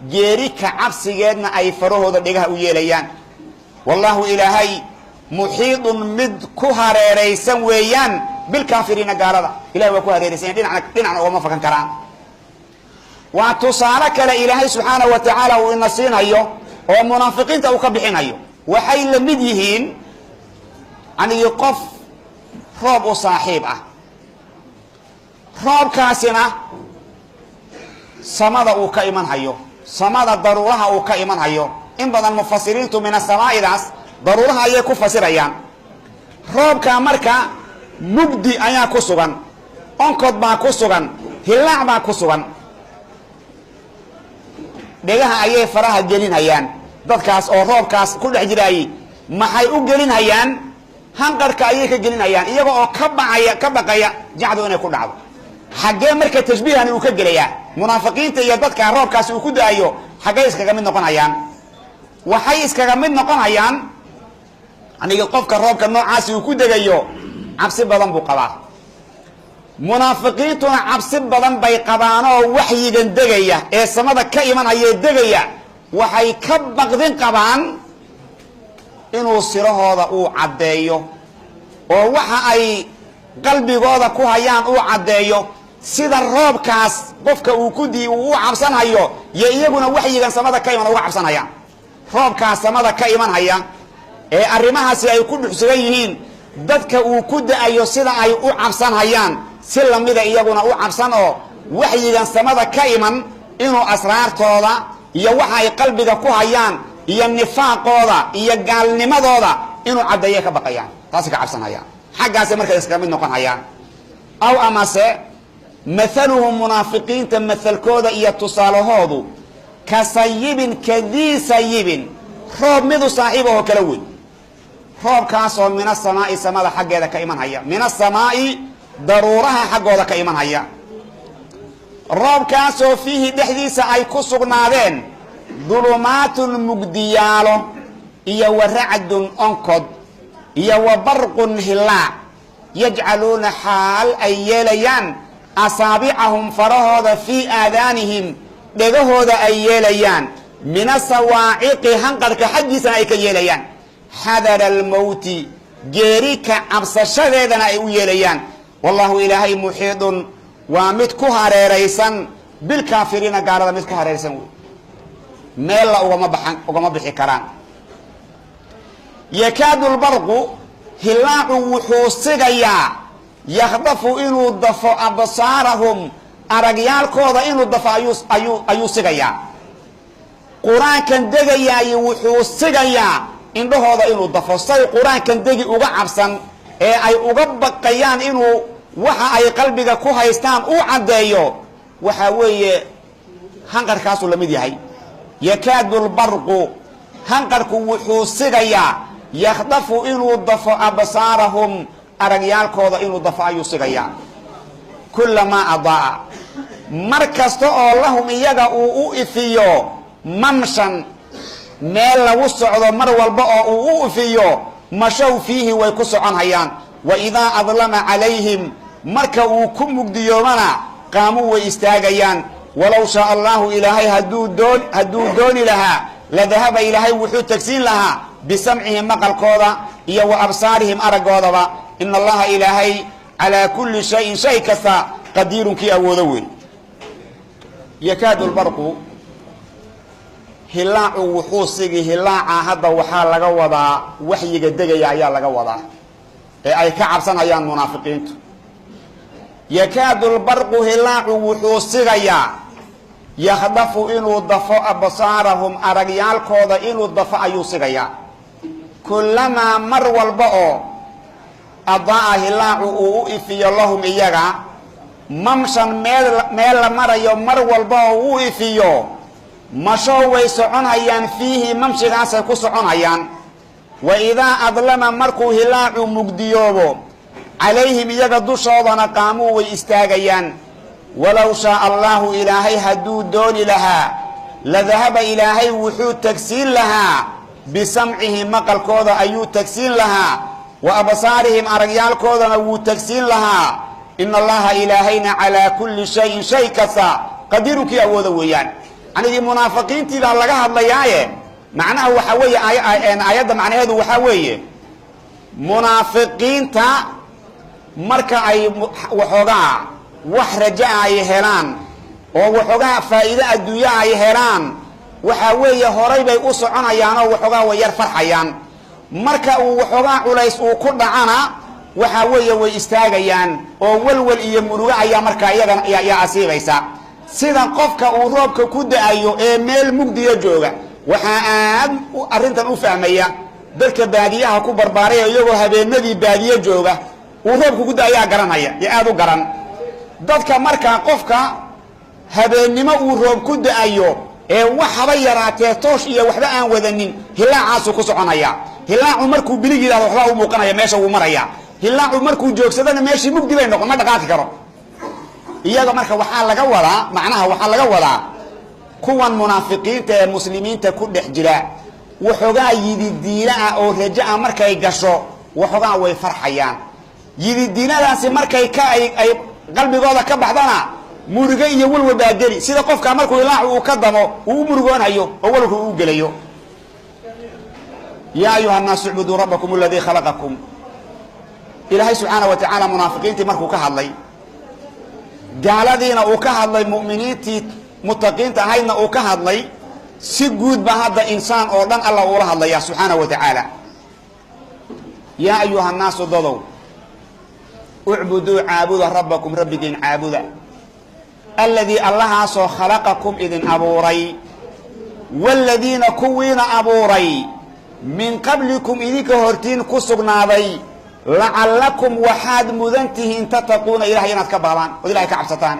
جيريك عبسيدنا اي فرهود دغه ويليان والله الهي محيط مد كهريريسن ويان بالكافرين قالدا الهي وكهريريسن دينعنا وما فكن كران وتصالك لإلهي سبحانه وتعالى وإن السين هيو ومنافقين تو كبحين هيو وحي لمد يهين أن يقف روب صاحبه روب كاسنا سمد او كايمان هيو سمد ضرورها او كايمان هيو ان بدل مفسرين من السماء داس ضرورها اي كفسريان روب كامركا مبدي ايا كسغان انقد با كسغان هلاع با كسغان دغها اي فراها جلين هيان dadkaas oo roobkaas ku dhex jiray maxay u gelin hayaan hanqarka ayay ka gelin hayaan iyaga oo ka baqaya jacdo inay ku dhacdo xagee marka tashbiihan uu ka gelaya munaafiqiinta iyo dadka roobkaas uu ku daayo xagee iskaga mid noqonayaan waxay iskaga mid noqonayaan aniga qofka roobka noocaas uu ku dagayo cabsi badan buu qabaa munaafiqiintuna cabsi badan bay qabaan oo waxyigan dagaya ee samada ka imanaya dagaya waxay ka baqdin qabaan inuu sirahooda uu cadeeyo oo waxa ay qalbigooda ku hayaan uu cadeeyo sida roobkaas qofka uu ku dii uu cabsanayo iyo iyaguna waxyigan samada ka iman uga cabsanayaan roobkaas samada ka imanaya ee arrimahaasi ay ku dhuxsugan yihiin dadka uu ku daayo sida ay u cabsanayaan si lamida iyaguna u cabsan oo waxyigan samada ka iman inuu asraartooda iyo waxa ay qalbiga ku hayaan iyo nifaaqooda iyo gaalnimadooda inuu cadeeyo ka baqayaan taas ka cabsanayaan xaggaas markay iska mid noqon hayaan aw amase مثلهم منافقين تمثل كودا إيا تصالهودو كسيب كذي سيب روب مدو صاحبه كلود روب كاسو من السماء سماء حق هذا كإيمان هيا من السماء ضرورها حق هذا كإيمان هيا روب كاسو فيه دحديث أي كسر نادين ظلمات مجديال إيا ورعد أنقض إيا وبرق هلاع يجعلون حال أيليان أصابعهم فرهود في آذانهم دغهود أيليان من الصواعق هنقرك حجسا أي كيليان حذر الموت جيريك عبس شديدنا أيليان والله إلهي محيط ومتكو هريريسا بالكافرين قال متكو هريريسا ميلا وما بحي كران يكاد البرق هلاع وحوسيغيا يخطف إنو دفع أبصارهم أرقيال كوضا إنو دفع أيو سيغيا قرآن كان دقيا يوحو سيغيا إنو هذا إنو دفع سي قرآن كان دقي أغا عبسا أي أغا بقيان إنو وحا أي قلبك كوها يستان أو عدايو وحا وي هنقر كاسو لمدي هاي يكاد البرق هنقر كوحو سيغيا يخطف إنو دفع أبصارهم أرجيال كوضا إنه دفع يسقيا كلما أضاء مركز تو اللهم يجا أو إثيو ممشن مال وسعد مر والباء أو إثيو مشوا فيه ويكسر عن هيان وإذا أظلم عليهم مركوا كم ديومنا قاموا ويستاجيان ولو شاء الله إلهي هدو دون لها لذهب إلهي وحود تكسين لها بسمعهم مقل كوضا إيا وأبصارهم أرقوضا إن الله إلهي على كل شيء كثا قدير كي أوذوين يكاد البرق هلاع وحوصي هلاع هذا وحال لقوضا وحي قدقى يا لقوضا أي كعب سنة يا المنافقين يكاد البرق هلاع وحوصي يخدف إنو الضفاء بصارهم أرقيال كوضا إنو الضفاء يوصي كلما مر والبقو adaa hilaacu uu u ifiyo lahum iyaga mamshan meel la marayo mar walba oo u ifiyo mashoo way soconhayaan fiihi mamshigaasay ku soconhayaan wa idaa adlama markuu hilaacu mugdiyoobo calayhim iyaga dushoodana qaamuu way istaagayaan walow shaaa allaahu ilaahay hadduu dooni lahaa ladahaba ilaahay wuxuu tagsiin lahaa bisamcihim maqalkooda ayuu tagsiin lahaa wa absaarihim aragyaalkoodana wuu tagsiin lahaa ina allaha ilaahayna calaa kulli shayin shay kasta qadiirun kii awooda weeyaan anigii munaafiqiintii baa laga hadlayaaye macnaha waxaa weeye aayadda macnaheedu waxaa weeye munaafiqiinta marka ay waxoogaa wax raja ay helaan oo waxoogaa faa'iide adduunye ay helaan waxaa weeye horay bay u soconayaan oo waxoogaa way yar farxayaan marka uu waxoogaa culays uu ku dhacana waxaa weeye way istaagayaan oo walwal iyo murugo ayaa markaa iyagana yaa asiibaysa sida qofka uu roobka ku da-ayo ee meel mugdiya jooga waxaa aad arrintan u fahmaya dadka baadiyaha ku barbaaraya iyagoo habeenadii baadiye jooga uu roobka ku da-ayaa garanaya iyo aad u garan dadka markaa qofka habeennimo uu roob ku da-ayo ee wax haba yaraatee toosh iyo waxba aan wadanin hilaacaasu ku soconaya hilaacu markuu bilig yidhahdo waxbaa u muuqanaya meesha wuu maraya hilaacu markuu joogsadana meeshii mugdi bay noqon ma dhaqaaqi karo iyaga marka waxaa laga wadaa macnaha waxaa laga wadaa kuwan munaafiqiinta ee muslimiinta ku dhex jira waxoogaa yididiila ah oo raja ah markay gasho waxoogaa way farxayaan yididiiladaasi markay ay qalbigooda ka baxdana murugo iyo walwal baa geli sida qofka markuu ilaacu uu ka damo uu u murugoonayo oo walwalku uu gelayo yaa ayuha nnaasu icbuduu rabbakum aladii khalaqakum ilaahay subxaana wa tacaala munaafiqiintii markuu ka hadlay gaaladiina uu ka hadlay mu'miniintii mutaqiinta ahaydna uu ka hadlay si guud ba hadda insaan oo dhan alla uula hadlaya subxaana wa tacaala yaa ayuha nnaasu dadow ucbuduu caabuda rabbakum rabbigiin caabuda alladii allahaasoo khalaqakum idin abuuray waaladiina kuwiina abuuray min qablikum idinka hortiin ku sugnaaday lacallakum waxaad mudan tihiin tattaquuna ilahay inaad ka baqdaan ood ilahay ka cabsataan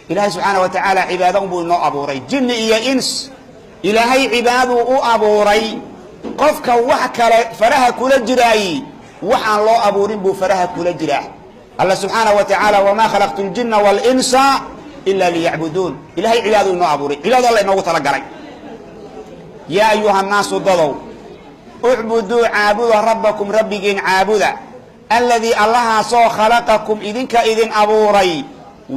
ilaahay subxaana wa tacaala cibaado unbuu inoo abuuray jinni iyo ins ilaahay cibaaduu u abuuray qofka wax kale faraha kula jiraay wax aan loo abuurin buu faraha kula jiraa alla subxaana wa tacaala wamaa khalaqtu ljinna waalinsa ila liyacbuduun ilahay cibaaduu inoo abuuray cibaado alla inoogu talagalay yaa ayuha nnaasu dadow ucbuduu caabuda rabbakum rabbigiin caabuda alladii allahaasoo khalaqakum idinka idin abuuray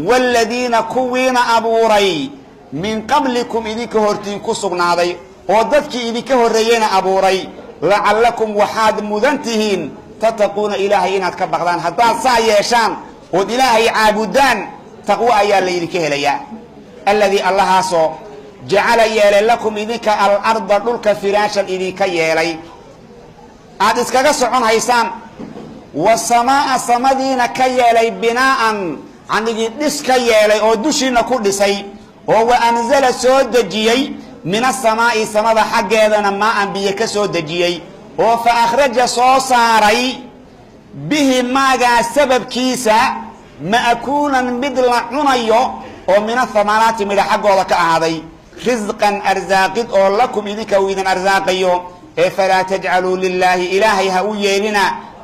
waaladiina kuwiina abuuray min qablikum idinka hortiin ku sugnaaday oo dadkii idinka horreeyeyna abuuray lacallakum waxaad mudan tihiin tattaquuna ilaahay inaad ka baqdaan haddaad saa yeeshaan ood ilaahay caabudaan taqwo ayaa laydinka helayaa alladii allahaasoo jacala yeelay lakum idinka alarda dhulka firaashan idinka yeelay aad iskaga socon haysaan wasamaa'a samadiina ka yeelay binaa'an canigii dhis ka yeelay oo dushiina ku dhisay oo wa anzala soo dejiyey min asamaa'i samada xaggeedana maa'an biyo ka soo dejiyey oo fa akhraja soo saaray bihi maagaa sababkiisa ma'kuulan mid la cunayo oo min athamaraati midha xaggooda ka ahaaday risqan arsaaqid oo lakum idinka uu idin arsaaqayo ee falaa tajcaluu lilaahi ilaahay ha u yeelina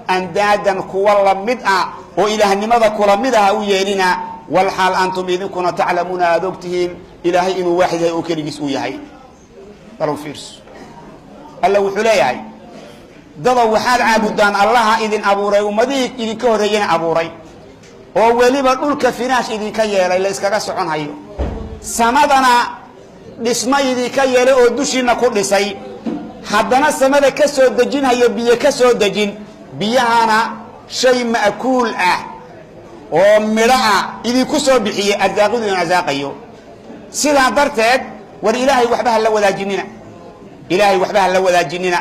andaadan kuwa la mid ah oo ilaahnimada kula mid ah ha u yeelina walxaal antum idinkuna taclamuuna aad og tihiin ilaahay inuu waaxid yahay oo keligiis uu yahay balow fiirso alla wuxuu leeyahay dadow waxaad caabudaan allaha idin abuuray ummadihii idinka horreeyena abuuray oo weliba dhulka finaash idinka yeelay la iskaga socon hayo samadana dhisma idinka yeelay oo dushiina ku dhisay haddana samada ka soo dejinhayo biyo ka soo dejin biyahana shay ma'kuul ah oo midho ah idinku soo bixiyey arsaaqidu in arsaaqayo sidaa darteed war ilaahay waxba ha la wadaajinina ilaahay waxba ha la wadaajinina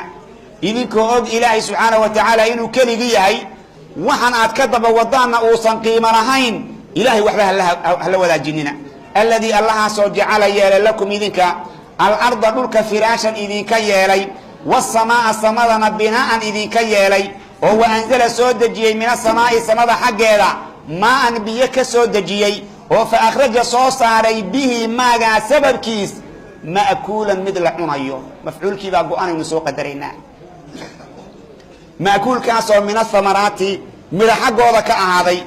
idinkoo og ilaahay subxaana wa tacaala inuu keligii yahay waxaan aad ka daba wadaanna uusan qiimo lahayn ilaahay waxba ha la wadaajinina alladii allahaasoo jacala yeelay lakum idinka alarda dhulka firaashan idinka yeelay والسماء سمدنا بناء إذن كيالي وأنزل سودجي من السماء سمد حقيدا ماء بيك سودجي فأخرج صوصاري به ماغا سبب كيس مأكولا مثل عنايو مفعول كي باقو أنا نسوق درينا مأكول كاسو من الثمرات من حقه ذكاء هذا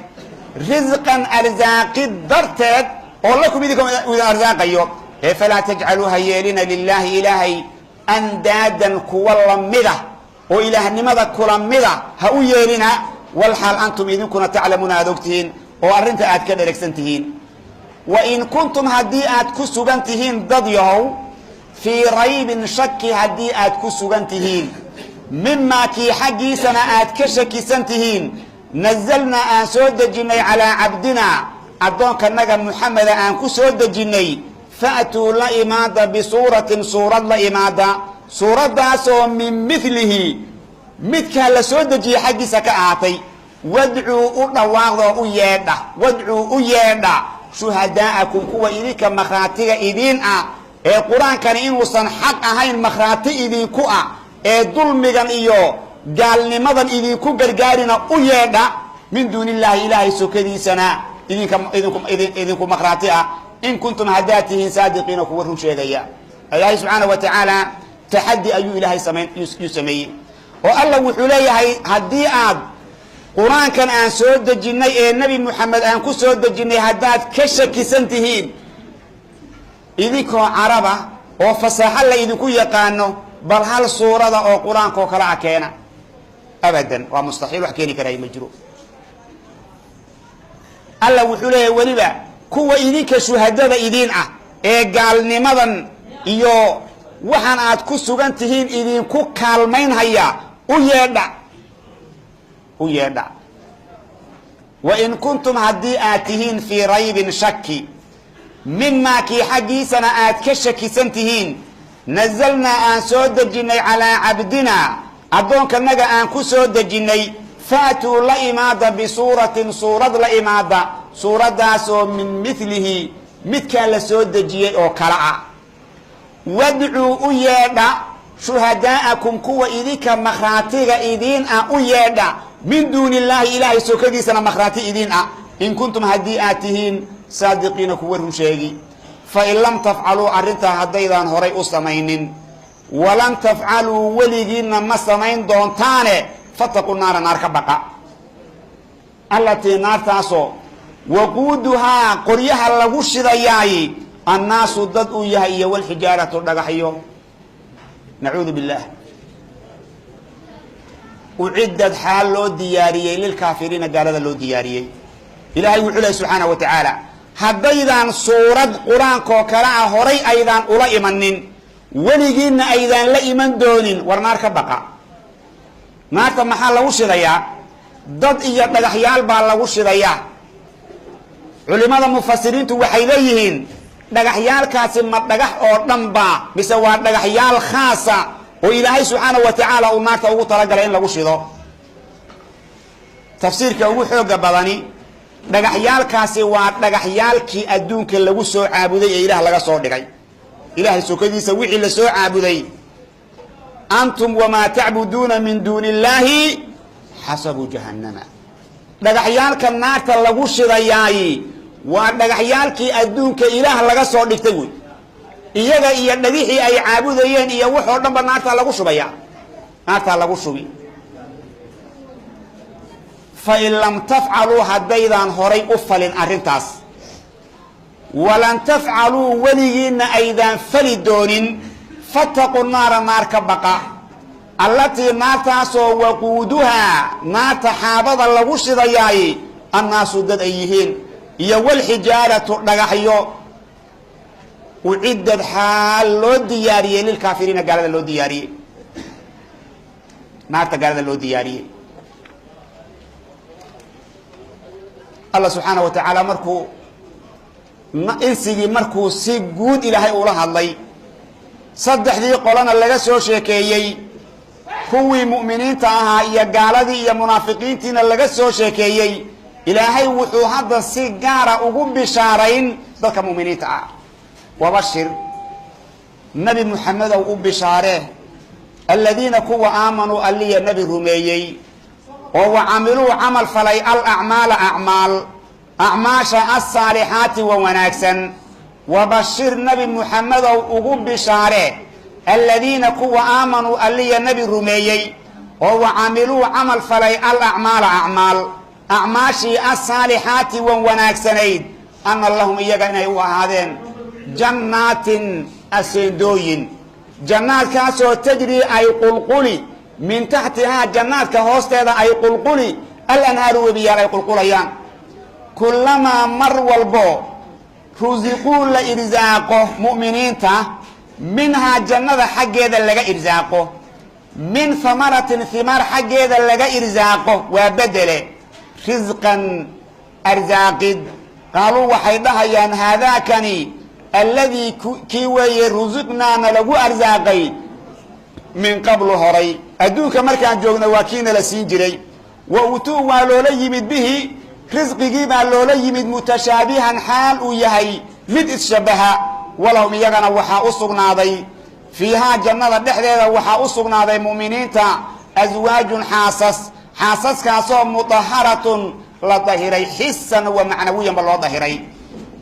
رزقا أرزاق الدرتد ولكم يدكم أرزاق أيوب فلا تجعلوها يالين لله إلهي أندادا كولا مذا وإله نمذا كولا مذا هؤو يالنا والحال أنتم إذن كنا تعلمون هذوكتهين وأرنت أتكد ركسنتهين وإن كنتم هديئات كسوغنتهين ضديهو في ريب شك هديئات كسوغنتهين مما كي حقي سنآت كشكي سنتهين نزلنا أن سود جني على عبدنا أدونك النجم محمد أن كسود جني فأتوا لإمادة بصورة صورة لإمادة صورة داسو من مثله مثل لسود جي حقي سكآتي وادعوا أدواغ أيادا وادعوا أيادا شهداءكم كوا إذيك مخاتيغ إذين القرآن كان إنه حق أهين مخاتي إذين كوا ظلمغان إيو قال لماذا إذيكو قرقارنا أيادا من دون الله إلهي سكدي سنة إذنكم مخراتئة إن كنتم هداتهم صادقين كورهم شيئا الله سبحانه وتعالى تحدي أيو إلهي يسمي والله وحولي هديئات قرآن كان أن سود الجني النبي محمد أن كسود الجني هدات كشك سنتهين إذيكو عربة وفصاحة إذيكو يقانو بل هل صورة أو قرآن كو كلا كينا أبدا ومستحيل وحكيني كراي مجروب الله وحوله ولبا كو إذيك شهداء إذين قال نمضا إيو وحان آد كسوغانتهين إذين كو كالمين هيا ويدا وإن كنتم هديئاتهين في ريب شك مما كي حقيسنا آد كشكي سنتهين نزلنا أن سود الجني على عبدنا أدونك النجا أن كسود الجني فاتوا لإمادة بصورة صورة لإمادة صورة داسو من مثله مثل لسود الجني أو كلاء وادعوا أيادا شهداءكم كوا إذيك مخراتيغ إذين أيادا من دون الله إلهي سوكدي سنة مخراتي إذين إن كنتم هديئاتهين صادقين كورهم شيئي فإن لم تفعلوا أرنتا هديدان هوري أسمين ولن تفعلوا وليجين ما سمين دونتاني فاتقوا النار نار كبقى التي نار تاسو وقودها قريها لغش ضياي الناس ضدوا يهي والحجارة دغحيو نعوذ بالله أعدت حال لو دياريي للكافرين قال له دياريي إلهي وحده سبحانه وتعالى هديدان صورة قرآن كوكرا هوري أيضا أولا إيمانين وليجين أيضا لا إيمان دونين ورنار كبقى نارتا محال لغوش ضيا ضد إيا دغحيال بال لغوش ضيا علماء المفسرين توحي ليهين دغحيال كاسم دغح أو دنبا بسوا دغحيال خاصة وإلهي سبحانه وتعالى ونارتا أغو طلقلين لغوش ضو تفسير كأغو حوق بضاني dhagaxyaalkaasi waa dhagaxyaalkii adduunka lagu soo caabuday ee ilaah laga soo dhigay ilaahay sokadiisa wixii la soo caabuday antum wama ta'buduna min dunillahi hasabu jahannama dhagaxyaalka naarta lagu shidayaay waa dhagaxyaalkii adduunka ilaah laga soo dhigtay way iyaga iyo dhagixii ay caabudayeen iyo wuxuu dhanba naarta lagu shubaya naarta lagu shubi فإن لم تفعلوا هديدان هوري أفلين أرنتاس ولن تفعلوا وليين أيضا فلدونين فاتقوا النار نار كبقى التي ناتاسو وقودها نات حابض اللغوش ضياي الناس ضد أيهين يوال حجارة نغحيو وعدد حال لو دياري للكافرين قال لو دياري نار قال لو دياري الله سبحانه وتعالى مركو إنسي مركو سيقود إلهي أولها الله صدح ذي قولنا اللي سو شيكيي كوي مؤمنين تاها يا قالدي يا منافقين تينا اللي سو شيكيي إلهي وحو هذا سيقارة أقوم بشارين ذلك مؤمنين تاها وبشر نبي محمد أقوم بشاره aladiina kuwa aamanuu alliya nebi rumeeyey oo wacamiluu camal falay alacmaala acmaasha alsaalixaati wa wanaagsan wabashir nebi muxamedow ugu bishaare aladiina kuwa aamanuu alliya nebi rumeeyey oo wacamiluu camal falay alacmaala acmaashii alsaalixaati wa wanaagsanayd ana lahum iyaga inay u ahaadeen jannaatin aseendooyin jannaadkaasoo tajrii ay qulquli min taxtihaa jannaadka hoosteeda ay qulquli alanhaaru webiyaal ay qulqulayaan kullamaa mar walbo rusiquu la irsaaqo mu'miniinta minhaa jannada xaggeeda laga irsaaqo min hamaratin himaar xaggeeda laga irsaaqo waa bedele risqan arsaaqid qaaluu waxay dhahayaan haadaakani alladii kii weeye rusiqnaana lagu arsaaqay min qablu horay adduunka markaan joogna waa kiina la siin jiray wa utuu waa loola yimid bihi risqigii baa loola yimid mutashaabihan xaal uu yahay mid isshabaha walahum iyagana waxaa u sugnaaday fiihaa jannada dhexdeeda waxaa u sugnaaday mu'miniinta aswaajun xaasaskaasoo mudaharatun la dahiray xisan wa macnawiyanba loo dahiray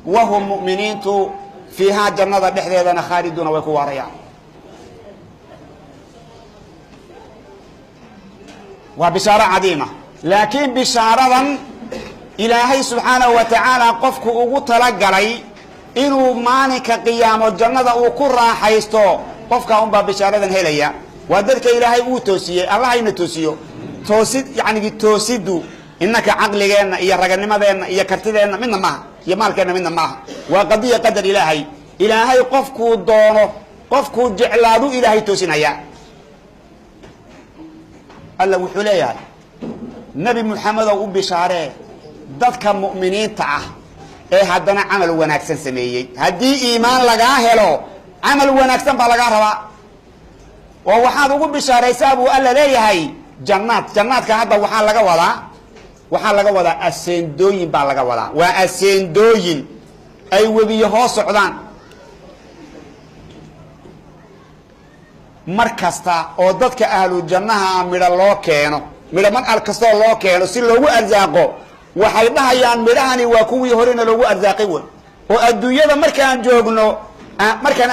wahum mu'miniintu fiihaa jannada dhexdeedana khaaliduuna way ku waarayaan waa bishaaro cadiima laakiin bishaaradan ilaahay subxaanahu wa tacaala qofku ugu talagalay inuu maalinka qiyaamo jannada uu ku raaxaysto qofkaa unbaa bishaaradan helaya waa dadka ilaahay uu toosiyey allahayna toosiyo toosiddu innaka caqligeenna iyo raganimadeenna iyo kartideenna midna maaha iyo maalkeenna midna maaha waa qadiya qadar ilaahay qofkuu doono qofkuu jeclaadu ilaahay toosinaya alla wuxuu leeyahay nebi muxamedow u bishaaree dadka mu'miniinta ah ee haddana camal wanaagsan sameeyey haddii iimaan lagaa helo camal wanaagsan baa lagaa rabaa oo waxaad ugu bishaaraysaa buu alla leeyahay jannaadka hadda waxaa laga wadaa aseendooyin baa laga wadaa waa aseendooyin ay webiyo hoos socdaan mar kasta oo dadka ahlu jannaha midho loo keeno midho mar kastoo loo keeno si loogu arsaaqo waxay dhahayaan midhahani waa kuwii horena loogu arsaaqay wey oo adduunyada markaan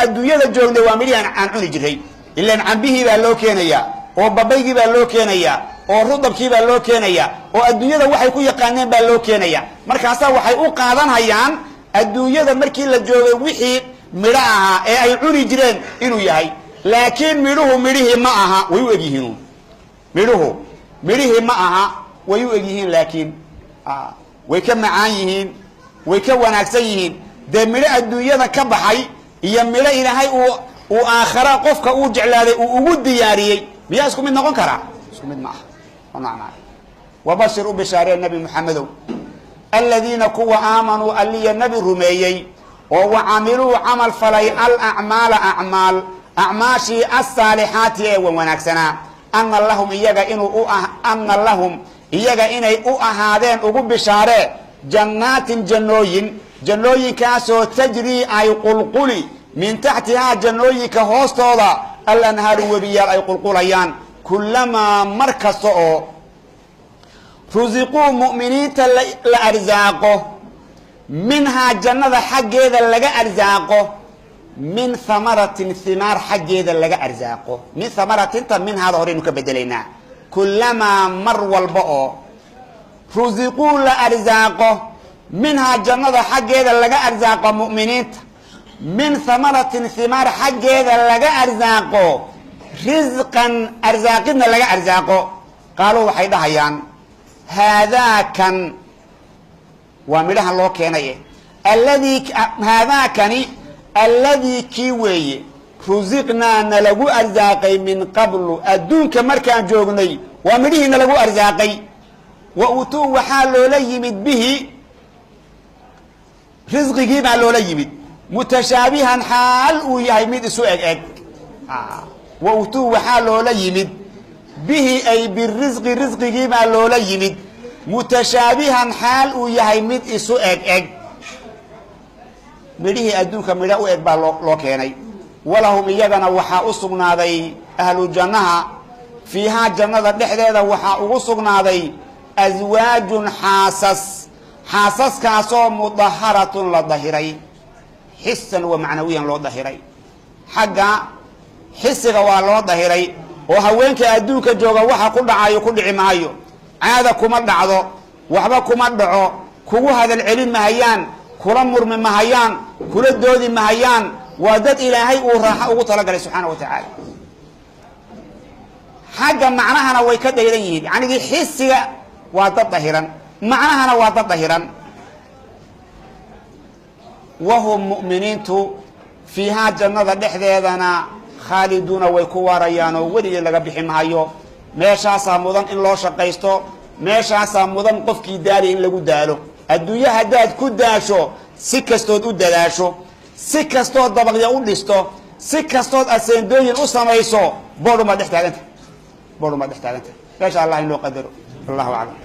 adduunyada joognay waa midhii aan cuni jiray ilaan cambihii baa loo keenayaa oo babaygii baa loo keenayaa oo rudabkii baa loo keenayaa oo adduunyada waxay ku yaqaaneen baa loo keenayaa markaasaa waxay u qaadanhayaan adduunyada markii la joogay wixii midho ahaa ee ay cuni jireen inuu yahay laakiin midhihii ma aha way u egyihiin midhihii ma aha way u egyihiin laakiin way ka macaan yihiin way ka wanaagsan yihiin dee midho adduunyada ka baxay iyo midho ilaahay uu aakhara qofka uu jeclaaday uu ugu diyaariyey miyaa isku mid noqon karaa isku mid ma aha wabashir u bishaaree nebi muxamedow aladiina kuwa aamanuu alliya nebi rumeeyey oo wacamiluu camal falay alacmaala acmaashii alsaalixaati ee wanaagsanaa ana lahum iyaga inay u ahaadeen ugu bishaaree jannaatin jannooyinkaasoo tajrii ay qulquli min taxtihaa jannooyinka hoostooda alanhaaru webiyaal ay qulqulayaan kullamaa mar kasta oo rusiquu mu'miniinta la arsaaqo minhaa jannada xaggeeda laga arsaaqo min hamaratin himaar xaggeeda laga arsaaqo min hamaratinta minhaada horeynu ka bedelaynaa kullamaa mar walba oo rusiquu la arsaaqo minhaa jannada xaggeeda laga arsaaqo mu'miniinta min hamaratin himaar xaggeeda laga arsaaqo risqan arsaaqidna laga arsaaqo qaaluu waxay dhahayaan haadaakan waa midhahan loo keenaye haadaakani alladii kii weeye rusiqnaa nalagu arsaaqay min qablu adduunka markaan joognay waa midhihii nalagu arsaaqay wa utuu waxaa loola yimid bihi risqigii baa loola yimid mutashaabihan xaal uu yahay mid isu eg wa utuu waxaa loola yimid bihi ay birisqi risqigii baa loola yimid mutashaabihan xaal uu yahay mid isu eg midhihii adduunka midho u eg baa loo keenay walahum iyagana waxaa u sugnaaday ahlu jannaha fiihaa jannada dhexdeeda waxaa ugu sugnaaday aswaajun xaasaskaasoo mudaharatun la dahiray xisan wa macnawiyan loo dahiray xagga xisiga waa loo dahiray oo haweenka adduunka jooga waxa ku dhacayo ku dhici maayo caada kuma dhacdo waxba kuma dhaco kugu hadal celin mahayaan kula murmi mahayaan kula doodi mahayaan waa dad ilaahay uu raaxo ugu talagalay subxaana wa tacaala xagga macnahana way ka dayran yihiin yacnigii xisiga waa dad dahiran macnahana waa dad dahiran wahum mu'miniintu fiihaa jannada dhexdeedana khaaliduuna way ku waarayaan oo weligii laga bixi maayo meeshaasaa mudan in loo shaqaysto meeshaasaa mudan qofkii daali in lagu daalo adduunye haddaad ku daasho si kastood u dadaasho si kastood dabaqya u dhisto si kastood aseendooyin u samayso boodhumaad dhex taaganta meesha allah in loo qadaro allahu aclam